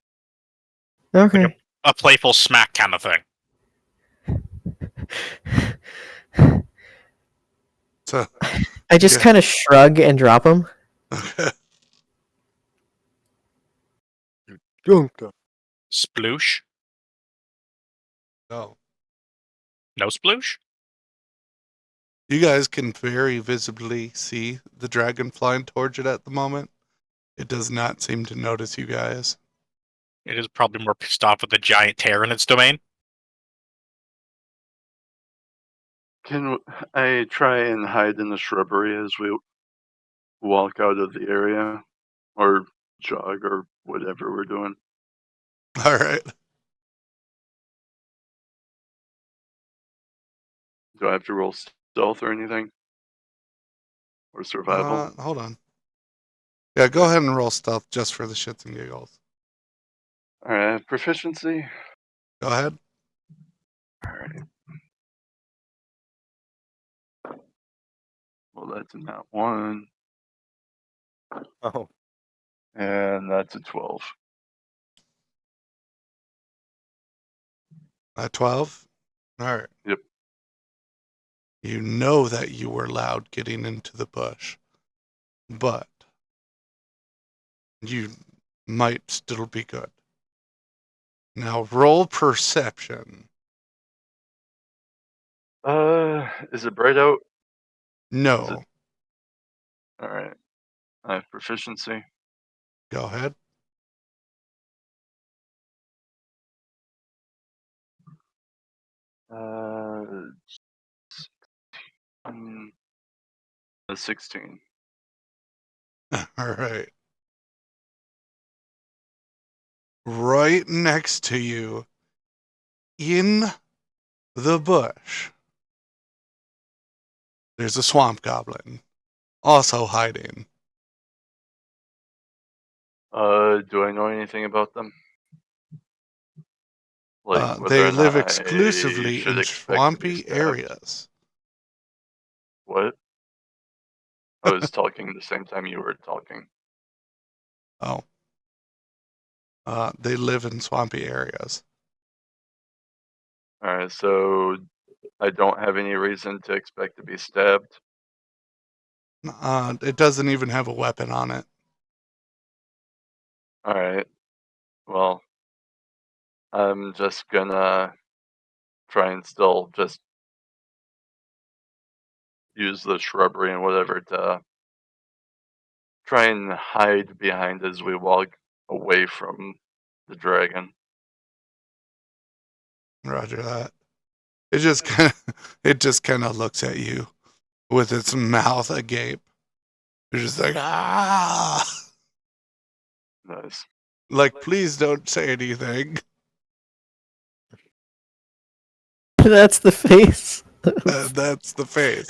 Speaker 3: Okay.
Speaker 4: A playful smack kind of thing.
Speaker 1: So
Speaker 3: I just
Speaker 1: Yeah.
Speaker 3: kind of shrug and drop him.
Speaker 1: okay.
Speaker 4: Sploosh?
Speaker 1: So
Speaker 4: No sploosh?
Speaker 1: you guys can very visibly see the dragon flying towards it at the moment. It does not seem to notice you guys.
Speaker 4: It is probably more pissed off with the giant tear in its domain.
Speaker 2: Can I try and hide in the shrubbery as we walk out of the area? Or jog or whatever we're doing?
Speaker 1: All right.
Speaker 2: Do I have to roll stealth or anything? Or survival?
Speaker 1: Hold on. Yeah, go ahead and roll stealth just for the shits and giggles.
Speaker 2: Alright, proficiency.
Speaker 1: Go ahead.
Speaker 2: Alright. Well, that's a nat 1.
Speaker 5: Oh,
Speaker 2: And that's a 12.
Speaker 1: 12. All right.
Speaker 2: Yep.
Speaker 1: You know that you were loud getting into the bush, but you might still be good. Now roll perception.
Speaker 2: Is it bright out?
Speaker 1: No.
Speaker 2: Alright. I have proficiency.
Speaker 1: Go ahead.
Speaker 2: A 16.
Speaker 1: All right. Right next to you, in the bush, there's a swamp goblin, also hiding.
Speaker 2: Do I know anything about them? Like whether
Speaker 1: They
Speaker 2: or
Speaker 1: live
Speaker 2: not I
Speaker 1: exclusively
Speaker 2: should
Speaker 1: in
Speaker 2: expect to be
Speaker 1: swampy
Speaker 2: stabbed?
Speaker 1: areas.
Speaker 2: What? I was talking the same time you were talking.
Speaker 1: Oh. They live in swampy areas.
Speaker 2: Alright, so I don't have any reason to expect to be stabbed.
Speaker 1: It doesn't even have a weapon on it.
Speaker 2: Alright. Well, I'm just gonna try and still just use the shrubbery and whatever to try and hide behind as we walk away from the dragon.
Speaker 1: Roger that. it just kind of looks at you with its mouth agape. It's just like, ah,
Speaker 2: Nice.
Speaker 1: like, please don't say anything.
Speaker 3: That's the face.
Speaker 1: That's the face.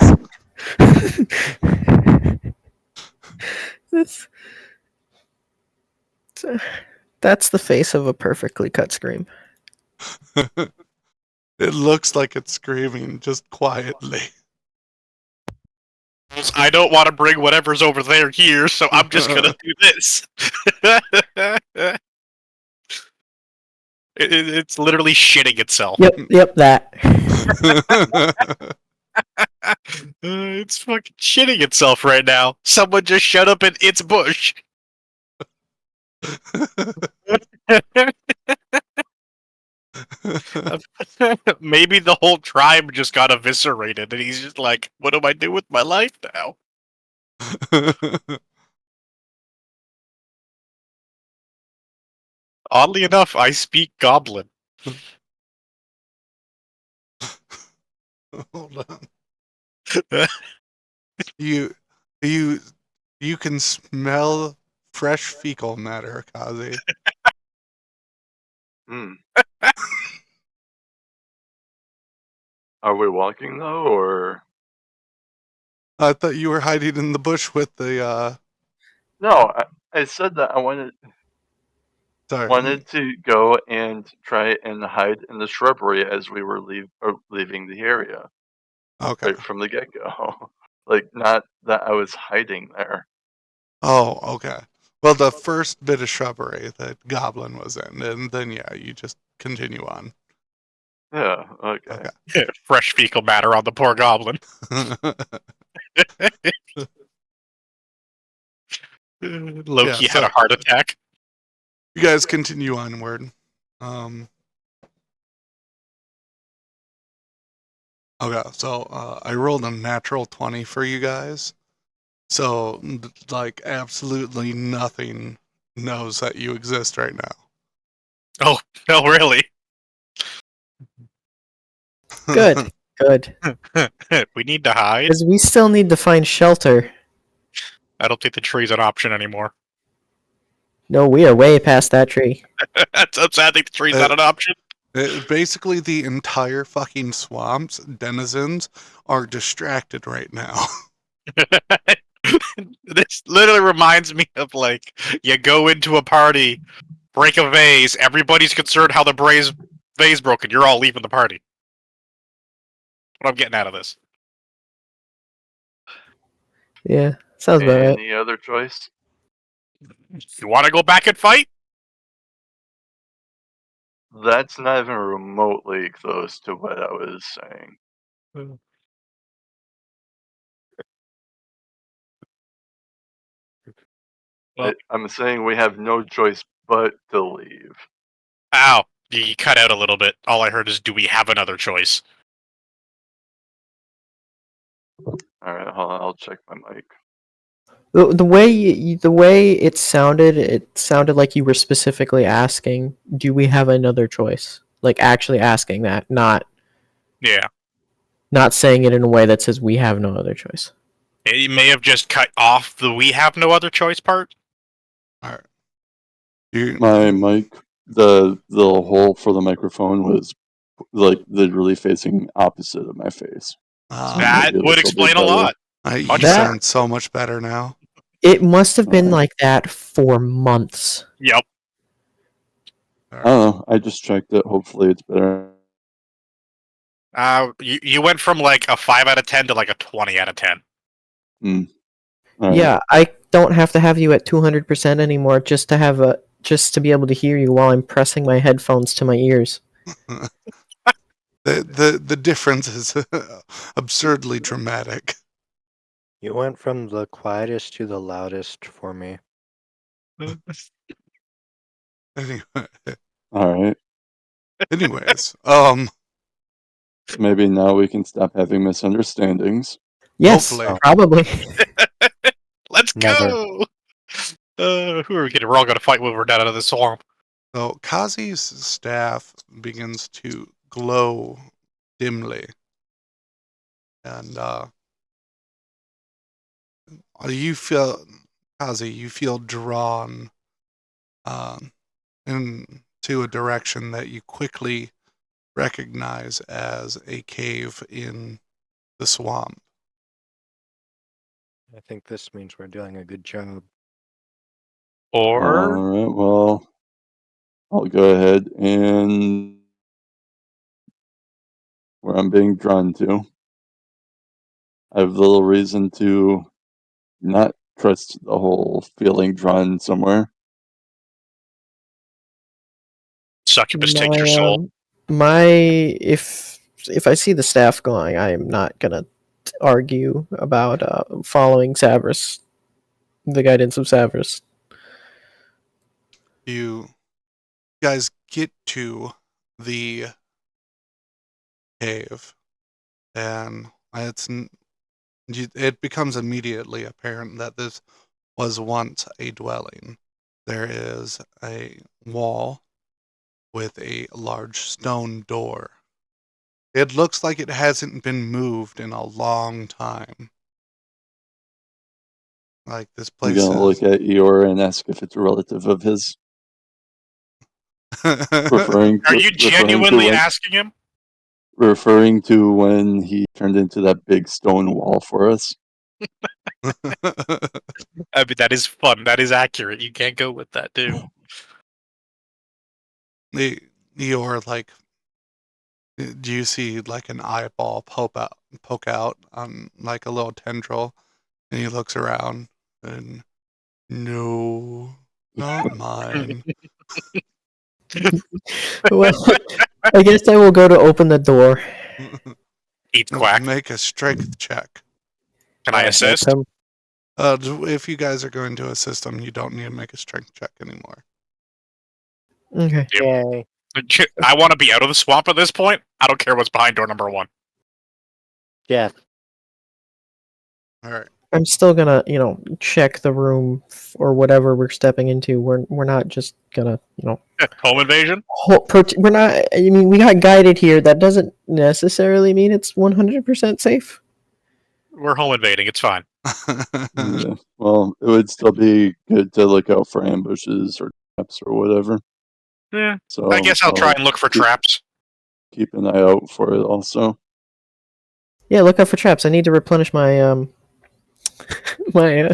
Speaker 3: This- That's the face of a perfectly cut scream.
Speaker 1: It looks like it's screaming just quietly.
Speaker 4: I don't want to bring whatever's over there here, so I'm just gonna do this. It's literally shitting itself.
Speaker 3: Yep, that.
Speaker 4: It's fucking shitting itself right now. Someone just shut up in its bush. Maybe the whole tribe just got eviscerated, and he's just like, "What do I do with my life now?" Oddly enough, I speak Goblin.
Speaker 1: Hold on. You can smell fresh fecal matter, Kazi.
Speaker 2: Hmm. Are we walking though, or
Speaker 1: I thought you were hiding in the bush with the
Speaker 2: no? I said that I wanted
Speaker 1: sorry.
Speaker 2: to go and try and hide in the shrubbery as we were leaving the area
Speaker 1: Okay.
Speaker 2: right from the get go. Like, not that I was hiding there.
Speaker 1: Oh, okay. Well, the first bit of shrubbery that Goblin was in, and then yeah, you just continue on.
Speaker 2: Yeah. Okay.
Speaker 4: Fresh fecal matter on the poor Goblin. Loki
Speaker 1: Yeah,
Speaker 4: had a
Speaker 1: so-
Speaker 4: heart attack.
Speaker 1: You guys continue onward. Okay, so I rolled a natural 20 for you guys. So, like, absolutely nothing knows that you exist right now.
Speaker 4: Oh, really?
Speaker 3: Good.
Speaker 4: We need to hide.
Speaker 3: Because we still need to find shelter.
Speaker 4: I don't think the tree's an option anymore.
Speaker 3: No, we are way past that tree.
Speaker 4: That's so sad. I think the tree's not an option.
Speaker 1: Basically, the entire fucking swamp's denizens are distracted right now.
Speaker 4: This literally reminds me of, like, you go into a party, break a vase, everybody's concerned how the vase broken. You're all leaving the party. What I'm getting out of this.
Speaker 3: Yeah, sounds about right.
Speaker 2: Any other choice?
Speaker 4: You want to go back and fight?
Speaker 2: That's not even remotely close to what I was saying.
Speaker 4: Well-
Speaker 2: I'm saying we have no choice but to leave.
Speaker 4: Ow. You cut out a little bit. All I heard is, do we have another choice?
Speaker 2: All right, hold on, I'll check my mic.
Speaker 3: The way it sounded like you were specifically asking, do we have another choice? Like actually asking that, not
Speaker 4: Yeah.
Speaker 3: saying it in a way that says we have no other choice.
Speaker 4: It may have just cut off the "we have no other choice" part.
Speaker 1: All right.
Speaker 6: My mic, the hole for the microphone was like literally facing opposite of my face.
Speaker 4: That would explain a lot.
Speaker 1: You
Speaker 4: Much
Speaker 3: better.
Speaker 1: sound so much better now.
Speaker 3: It must have been like that for months.
Speaker 4: Yep.
Speaker 6: I don't know. I just checked it. Hopefully, it's better.
Speaker 4: You went from like a 5 out of 10 to like a 20 out of 10.
Speaker 6: All right.
Speaker 3: Yeah, I don't have to have you at 200% anymore just to be able to hear you while I'm pressing my headphones to my ears.
Speaker 1: The difference is absurdly dramatic.
Speaker 5: You went from the quietest to the loudest for me.
Speaker 1: Anyway,
Speaker 6: All right.
Speaker 1: anyways,
Speaker 6: Maybe now we can stop having misunderstandings.
Speaker 3: Yes,
Speaker 1: Hopefully.
Speaker 3: probably.
Speaker 4: Let's go! Who are we getting? We're all going to fight when we're down out of the swamp.
Speaker 1: so Kazi's staff begins to glow dimly. And you feel, Kazi, you feel drawn into a direction that you quickly recognize as a cave in the swamp.
Speaker 5: I think this means we're doing a good job.
Speaker 4: Or
Speaker 6: All right, well, I'll go ahead and where I'm being drawn to. I have little reason to not trust the whole feeling drawn somewhere.
Speaker 4: succubus take your soul.
Speaker 3: My if I see the staff going, I am not gonna argue about following Savras, the guidance of Savras.
Speaker 1: You guys get to the cave, and it becomes immediately apparent that this was once a dwelling. There is a wall with a large stone door. It looks like it hasn't been moved in a long time. Like this
Speaker 6: I'm
Speaker 1: place
Speaker 6: gonna
Speaker 1: is.
Speaker 6: look at Eeyore and ask if it's a relative of his. Referring
Speaker 4: Are
Speaker 6: to
Speaker 4: you
Speaker 6: referring to
Speaker 4: genuinely
Speaker 6: when
Speaker 4: asking him?
Speaker 6: referring to when he turned into that big stone wall for us.
Speaker 4: I mean, that is fun. That is accurate. You can't go with that, too.
Speaker 1: Eeyore, like, do you see like an eyeball poke out on like a little tendril? And he looks around and no, not mine.
Speaker 3: Well, I guess I will go to open the door.
Speaker 4: Eat quack.
Speaker 1: Make a strength check.
Speaker 4: Can I
Speaker 3: Help
Speaker 4: assist?
Speaker 3: him.
Speaker 1: If you guys are going to assist him, you don't need to make a strength check anymore.
Speaker 3: Okay.
Speaker 5: Yay.
Speaker 4: I want to be out of the swamp at this point. I don't care what's behind door number 1.
Speaker 5: Death.
Speaker 1: All right.
Speaker 3: I'm still gonna, check the room or whatever we're stepping into. We're not just gonna,
Speaker 4: Home invasion?
Speaker 3: we're not. I mean, we got guided here. That doesn't necessarily mean it's 100% safe.
Speaker 4: We're home invading. It's fine.
Speaker 6: Yeah. Well, it would still be good to look out for ambushes or traps or whatever.
Speaker 4: Yeah.
Speaker 6: So
Speaker 4: I guess I'll try and look for traps.
Speaker 6: keep an eye out for it also.
Speaker 3: Yeah, look out for traps. I need to replenish my my.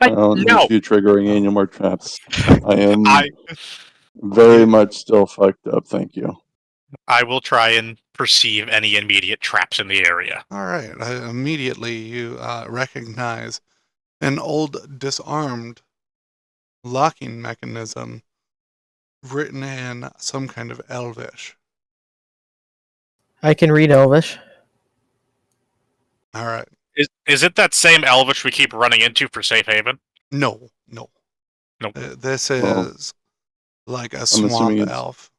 Speaker 6: I don't
Speaker 4: No.
Speaker 6: need you triggering any more traps. I am
Speaker 4: I
Speaker 6: very much still fucked up, thank you.
Speaker 4: will try and perceive any immediate traps in the area.
Speaker 1: All right. Immediately, you recognize an old disarmed locking mechanism written in some kind of Elvish.
Speaker 3: I can read Elvish.
Speaker 1: All right.
Speaker 4: Is it that same Elvish we keep running into for safe haven?
Speaker 1: No.
Speaker 4: Nope.
Speaker 1: This
Speaker 6: Well,
Speaker 1: is like a
Speaker 6: I'm
Speaker 1: swamp elf.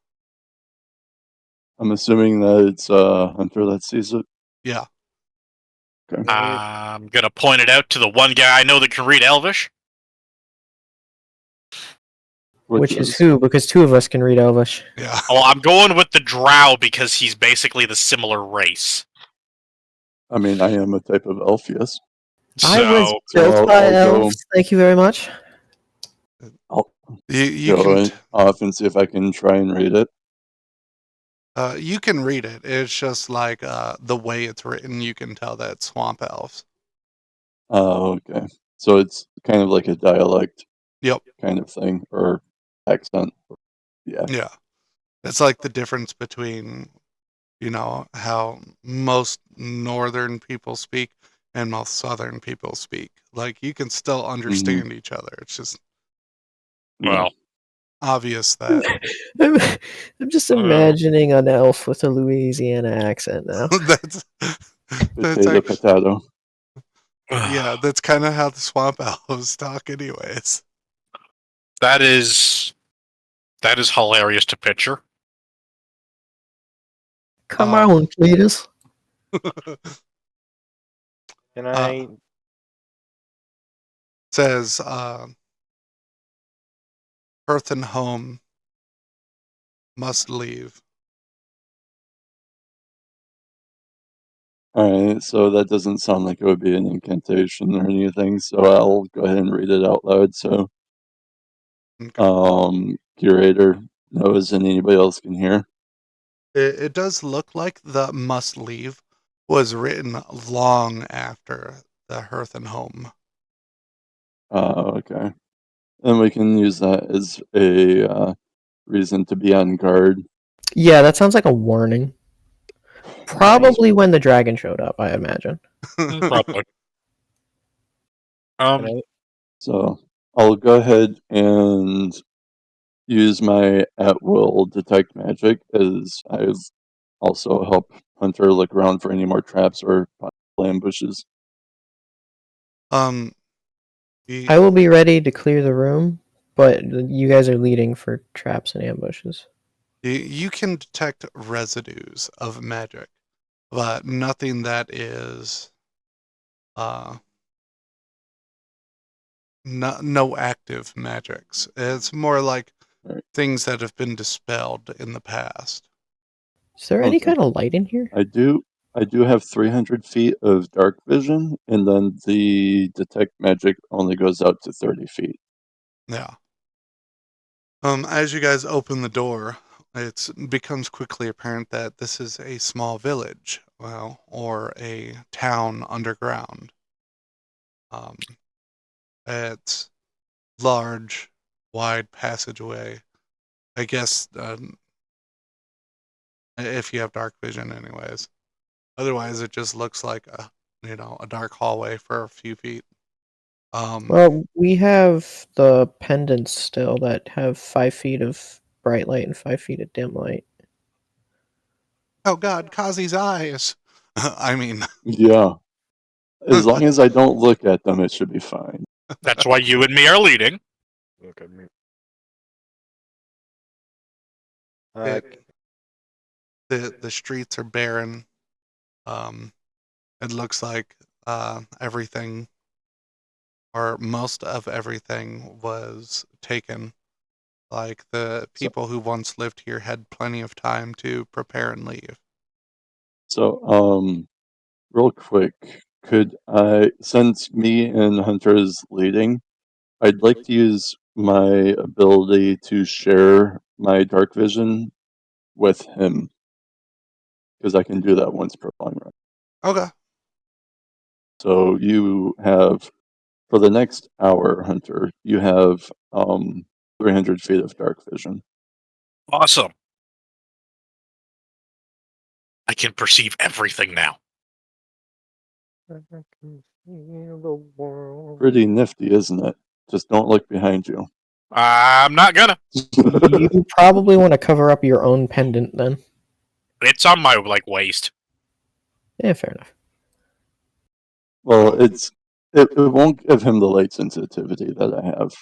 Speaker 6: I'm assuming that it's Hunter that sees it.
Speaker 1: Yeah.
Speaker 6: Okay.
Speaker 4: I'm gonna point it out to the one guy I know that can read Elvish.
Speaker 3: Which is who? Because two of us can read Elvish.
Speaker 1: Yeah.
Speaker 4: Oh, I'm going with the Drow because he's basically the similar race.
Speaker 6: I mean, I am a type of elf, yes.
Speaker 3: I was
Speaker 4: So
Speaker 3: built by
Speaker 6: I'll
Speaker 3: elves. Thank you very much.
Speaker 1: You
Speaker 6: go
Speaker 1: can
Speaker 6: off and see if I can try and read it.
Speaker 1: you can read it. It's just like the way it's written, you can tell that it's swamp elves.
Speaker 6: Oh, okay. So it's kind of like a dialect
Speaker 1: Yep.
Speaker 6: kind of thing, or accent. Yeah.
Speaker 1: Yeah. It's like the difference between, how most northern people speak and most southern people speak. Like you can still understand each other. It's just
Speaker 4: well,
Speaker 1: obvious that
Speaker 3: I'm just imagining an elf with a Louisiana accent now.
Speaker 1: that's
Speaker 6: Potato,
Speaker 1: actually,
Speaker 6: potato.
Speaker 1: yeah, that's kind of how the swamp elves talk anyways.
Speaker 4: that is hilarious to picture.
Speaker 3: Come on, Cletus.
Speaker 5: Can I?
Speaker 1: Says Earth and home must leave.
Speaker 6: Alright, so that doesn't sound like it would be an incantation or anything, so I'll go ahead and read it out loud so curator knows and anybody else can hear.
Speaker 1: It does look like the must leave was written long after the hearth and home.
Speaker 6: Okay. And we can use that as a reason to be on guard.
Speaker 3: Yeah, that sounds like a warning. Probably when the dragon showed up, I imagine.
Speaker 4: Probably.
Speaker 6: So I'll go ahead and use my at-will detect magic as I've also helped Hunter look around for any more traps or possible ambushes.
Speaker 3: I will be ready to clear the room, but you guys are leading for traps and ambushes.
Speaker 1: You can detect residues of magic, but nothing that is no active magics. It's more like things that have been dispelled in the past.
Speaker 3: Is there any kind of light in here?
Speaker 6: I do have 300 feet of dark vision, and then the detect magic only goes out to 30 feet.
Speaker 1: Yeah. As you guys open the door, it becomes quickly apparent that this is a small village, well, or a town underground. It's large, wide passageway. I guess if you have dark vision, anyways. Otherwise, it just looks like a dark hallway for a few feet.
Speaker 3: Well, we have the pendants still that have 5 feet of bright light and 5 feet of dim light.
Speaker 1: Oh God, Kazi's eyes. I mean,
Speaker 6: yeah. As long as I don't look at them, it should be fine.
Speaker 4: That's why you and me are leading.
Speaker 5: Look at me.
Speaker 1: The streets are barren. It looks like everything, or most of everything, was taken. Like the people who once lived here had plenty of time to prepare and leave.
Speaker 6: So, real quick, could I, since me and Hunter is leading, I'd like to use my ability to share my dark vision with him, because I can do that once per long run.
Speaker 1: Okay.
Speaker 6: So you have, for the next hour, Hunter, you have 300 feet of dark vision.
Speaker 4: Awesome. I can perceive everything now.
Speaker 6: Pretty nifty, isn't it? Just don't look behind you.
Speaker 4: I'm not gonna.
Speaker 3: You probably want to cover up your own pendant then.
Speaker 4: It's on my waist.
Speaker 3: Yeah, fair enough.
Speaker 6: Well, it won't give him the light sensitivity that I have.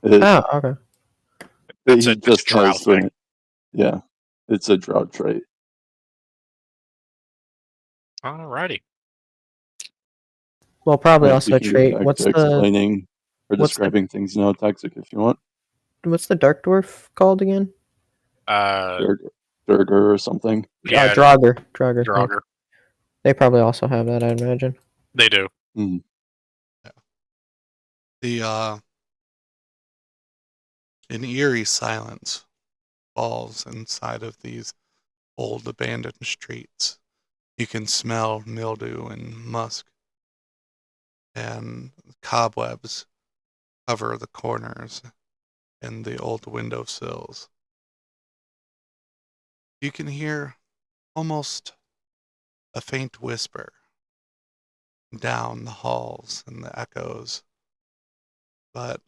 Speaker 3: Okay.
Speaker 4: That's
Speaker 6: He
Speaker 4: a
Speaker 6: just
Speaker 4: drow
Speaker 6: has
Speaker 4: thing.
Speaker 6: Yeah, it's a drow trait.
Speaker 4: Alrighty.
Speaker 3: Well, probably
Speaker 6: Right,
Speaker 3: also
Speaker 6: we
Speaker 3: a
Speaker 6: can get
Speaker 3: trait.
Speaker 6: back
Speaker 3: What's
Speaker 6: to
Speaker 3: the
Speaker 6: explaining or
Speaker 3: what's the-
Speaker 6: describing things now toxic if you want.
Speaker 3: what's the dark dwarf called again?
Speaker 6: Durger or something.
Speaker 4: Yeah,
Speaker 3: Draugr. Yeah.
Speaker 4: Draugr.
Speaker 3: They probably also have that, I'd imagine.
Speaker 4: They do.
Speaker 6: Mm.
Speaker 1: An eerie silence falls inside of these old abandoned streets. You can smell mildew and musk, and cobwebs cover the corners and the old windowsills. You can hear almost a faint whisper down the halls and the echoes, but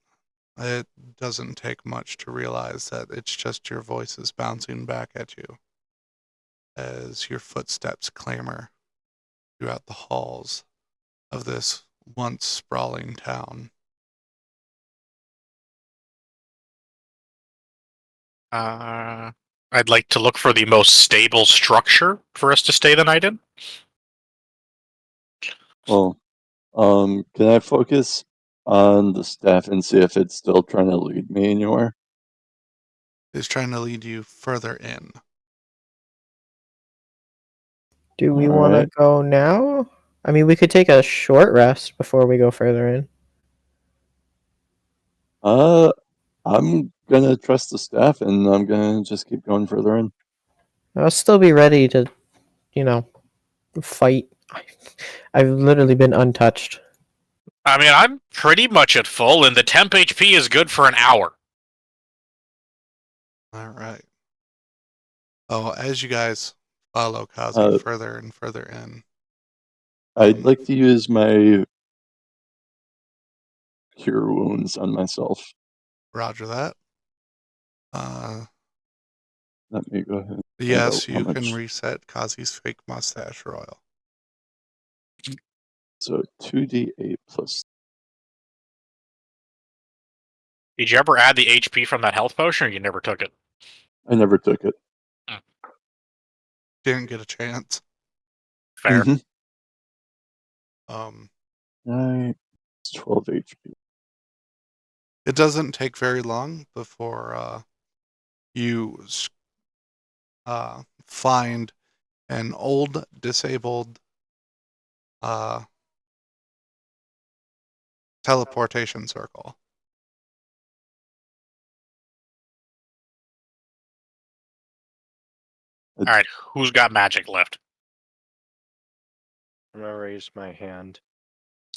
Speaker 1: it doesn't take much to realize that it's just your voices bouncing back at you as your footsteps clamor throughout the halls of this once sprawling town.
Speaker 4: I'd like to look for the most stable structure for us to stay the night in.
Speaker 6: Well, can I focus on the staff and see if it's still trying to lead me anywhere?
Speaker 1: It's trying to lead you further in.
Speaker 3: Do we want to
Speaker 6: Alright.
Speaker 3: go now? I mean, we could take a short rest before we go further in.
Speaker 6: I'm gonna trust the staff, and I'm gonna just keep going further in.
Speaker 3: I'll still be ready to, fight. I've literally been untouched.
Speaker 4: I mean, I'm pretty much at full, and the temp HP is good for an hour.
Speaker 1: All right. Oh, as you guys follow Kazi
Speaker 6: Uh,
Speaker 1: further and further in,
Speaker 6: I'd like to use my cure wounds on myself.
Speaker 1: Roger that.
Speaker 6: Let me go ahead and find
Speaker 1: Yes,
Speaker 6: out how
Speaker 1: you can
Speaker 6: much.
Speaker 1: reset Kazi's fake mustache royal.
Speaker 6: So 2d8 plus.
Speaker 4: Did you ever add the HP from that health potion, or you never took it?
Speaker 6: I never took it.
Speaker 1: Didn't get a chance.
Speaker 4: Fair.
Speaker 6: Mhm.
Speaker 1: Um,
Speaker 6: 12 HP.
Speaker 1: it doesn't take very long before you find an old disabled teleportation circle.
Speaker 4: All right, who's got magic left?
Speaker 5: I'm gonna raise my hand.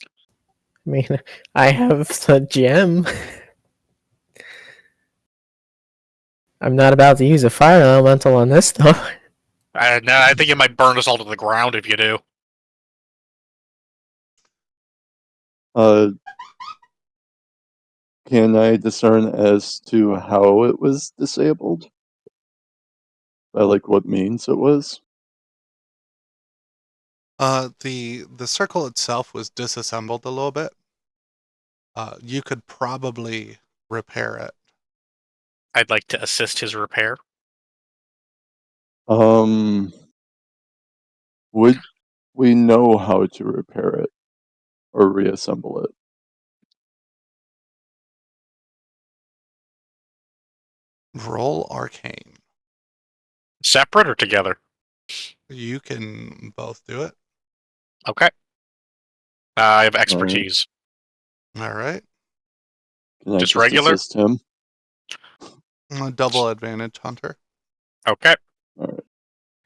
Speaker 3: I mean, I have the gem. I'm not about to use a fire elemental on this, though.
Speaker 4: I think it might burn us all to the ground if you do.
Speaker 6: Can I discern as to how it was disabled? By like what means it was?
Speaker 1: The circle itself was disassembled a little bit. You could probably repair it.
Speaker 4: I'd like to assist his repair.
Speaker 6: Would we know how to repair it or reassemble it?
Speaker 1: Roll Arcane.
Speaker 4: Separate or together?
Speaker 1: You can both do it.
Speaker 4: Okay. I have expertise.
Speaker 1: All right.
Speaker 6: Can I
Speaker 4: Just
Speaker 6: just
Speaker 4: regular?
Speaker 6: assist him?
Speaker 1: Double advantage, Hunter.
Speaker 4: Okay.
Speaker 6: All right.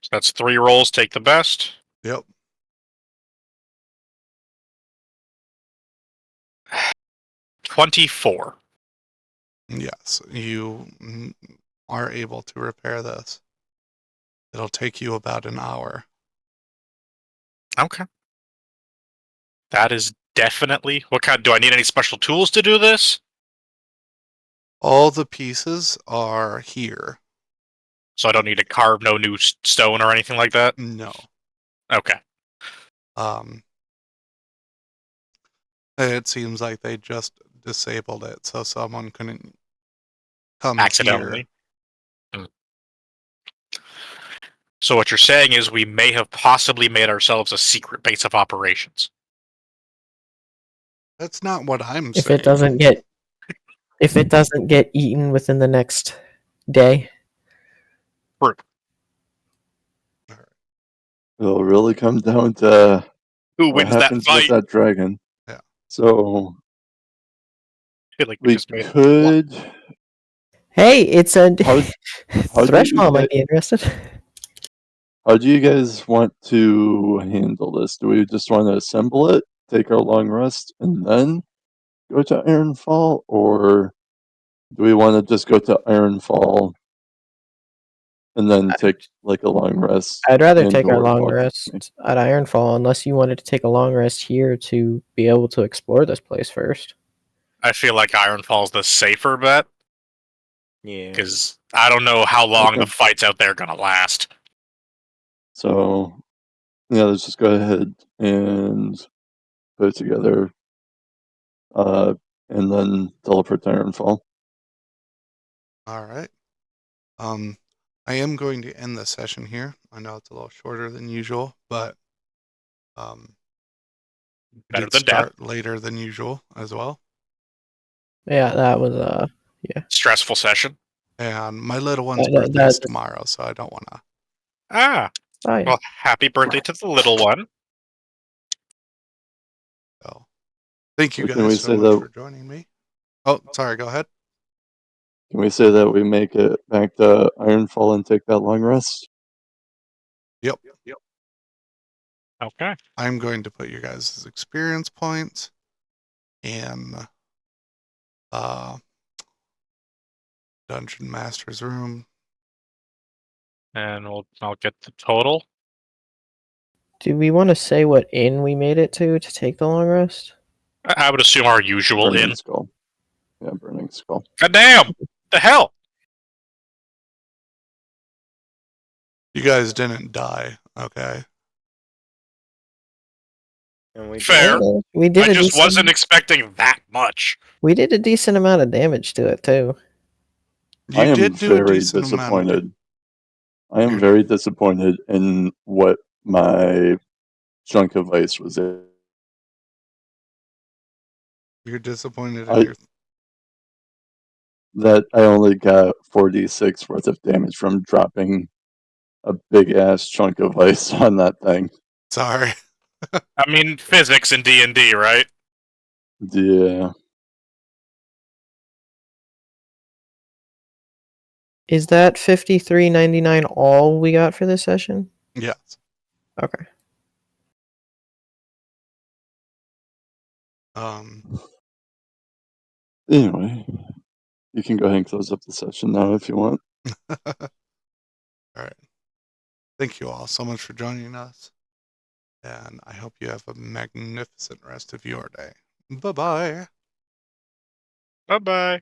Speaker 4: So that's 3 rolls. Take the best.
Speaker 1: Yep.
Speaker 4: 24.
Speaker 1: Yes, you are able to repair this. It'll take you about an hour.
Speaker 4: Okay. That is definitely... What kind? Do I need any special tools to do this?
Speaker 1: All the pieces are here.
Speaker 4: So I don't need to carve no new stone or anything like that?
Speaker 1: No.
Speaker 4: Okay.
Speaker 1: It seems like they just disabled it so someone couldn't come
Speaker 4: Accidentally.
Speaker 1: here.
Speaker 4: So what you're saying is we may have possibly made ourselves a secret base of operations.
Speaker 1: That's not what I'm
Speaker 3: If
Speaker 1: saying.
Speaker 3: it doesn't get eaten within the next day.
Speaker 6: It'll really come down to
Speaker 4: Who
Speaker 6: what
Speaker 4: wins that
Speaker 6: happens with
Speaker 4: fight?
Speaker 6: that dragon.
Speaker 1: Yeah.
Speaker 6: So
Speaker 4: I feel like we
Speaker 6: we
Speaker 4: just made
Speaker 6: could.
Speaker 3: Hey, it's a
Speaker 6: How do you
Speaker 3: Threshold might
Speaker 6: get-
Speaker 3: be interested.
Speaker 6: How do you guys want to handle this? Do we just want to assemble it, take our long rest, and then go to Ironfall, or do we want to just go to Ironfall and then take like a long rest?
Speaker 3: I'd rather
Speaker 6: and
Speaker 3: take our
Speaker 6: or
Speaker 3: long
Speaker 6: walk
Speaker 3: rest
Speaker 6: with me?
Speaker 3: at Ironfall, unless you wanted to take a long rest here to be able to explore this place first.
Speaker 4: I feel like Ironfall's the safer bet,
Speaker 5: Yeah.
Speaker 4: because I don't know how long
Speaker 6: Okay.
Speaker 4: the fights out there are gonna last.
Speaker 6: So yeah, let's just go ahead and put it together, and then teleport to Ironfall.
Speaker 1: All right. I am going to end the session here. I know it's a little shorter than usual, but
Speaker 4: Better
Speaker 1: did
Speaker 4: than death.
Speaker 1: start later than usual as well.
Speaker 3: Yeah, that was
Speaker 4: Stressful session.
Speaker 1: And my little one's
Speaker 3: That-
Speaker 1: birthday
Speaker 3: that-
Speaker 1: is tomorrow, so I don't want to.
Speaker 4: Ah,
Speaker 3: Bye.
Speaker 4: Well, happy birthday to the little one.
Speaker 1: So, thank you
Speaker 6: Or can we
Speaker 1: guys so
Speaker 6: say
Speaker 1: much
Speaker 6: that?
Speaker 1: for joining me. Oh, sorry. Go ahead.
Speaker 6: Can we say that we make it back to Ironfall and take that long rest?
Speaker 1: Yep.
Speaker 4: Okay.
Speaker 1: I'm going to put your guys' experience points in Dungeon Master's room.
Speaker 4: And I'll get the total.
Speaker 3: Do we want to say what inn we made it to take the long rest?
Speaker 4: I would assume our usual
Speaker 6: Burning
Speaker 4: in.
Speaker 6: Skull. Yeah, Burning Skull.
Speaker 4: God damn! The hell?
Speaker 1: You guys didn't die, okay?
Speaker 5: And we
Speaker 4: Fair.
Speaker 5: did.
Speaker 3: We did.
Speaker 4: I
Speaker 3: a
Speaker 4: just
Speaker 3: decent-
Speaker 4: wasn't expecting that much.
Speaker 3: We did a decent amount of damage to it too.
Speaker 1: You
Speaker 6: I am
Speaker 1: did do a
Speaker 6: very
Speaker 1: decent amount of
Speaker 6: disappointed. I am
Speaker 1: You're-
Speaker 6: very disappointed in what my chunk of ice was.
Speaker 1: You're disappointed in your.
Speaker 6: That I only got 4d6 worth of damage from dropping a big ass chunk of ice on that thing.
Speaker 1: Sorry.
Speaker 4: I mean, physics in D&D, right?
Speaker 6: Yeah.
Speaker 3: Is that 53.99 all we got for this session?
Speaker 1: Yes.
Speaker 3: Okay.
Speaker 6: Anyway, you can go ahead and close up the session now if you want.
Speaker 1: All right. Thank you all so much for joining us. And I hope you have a magnificent rest of your day. Bye-bye.
Speaker 4: Bye-bye.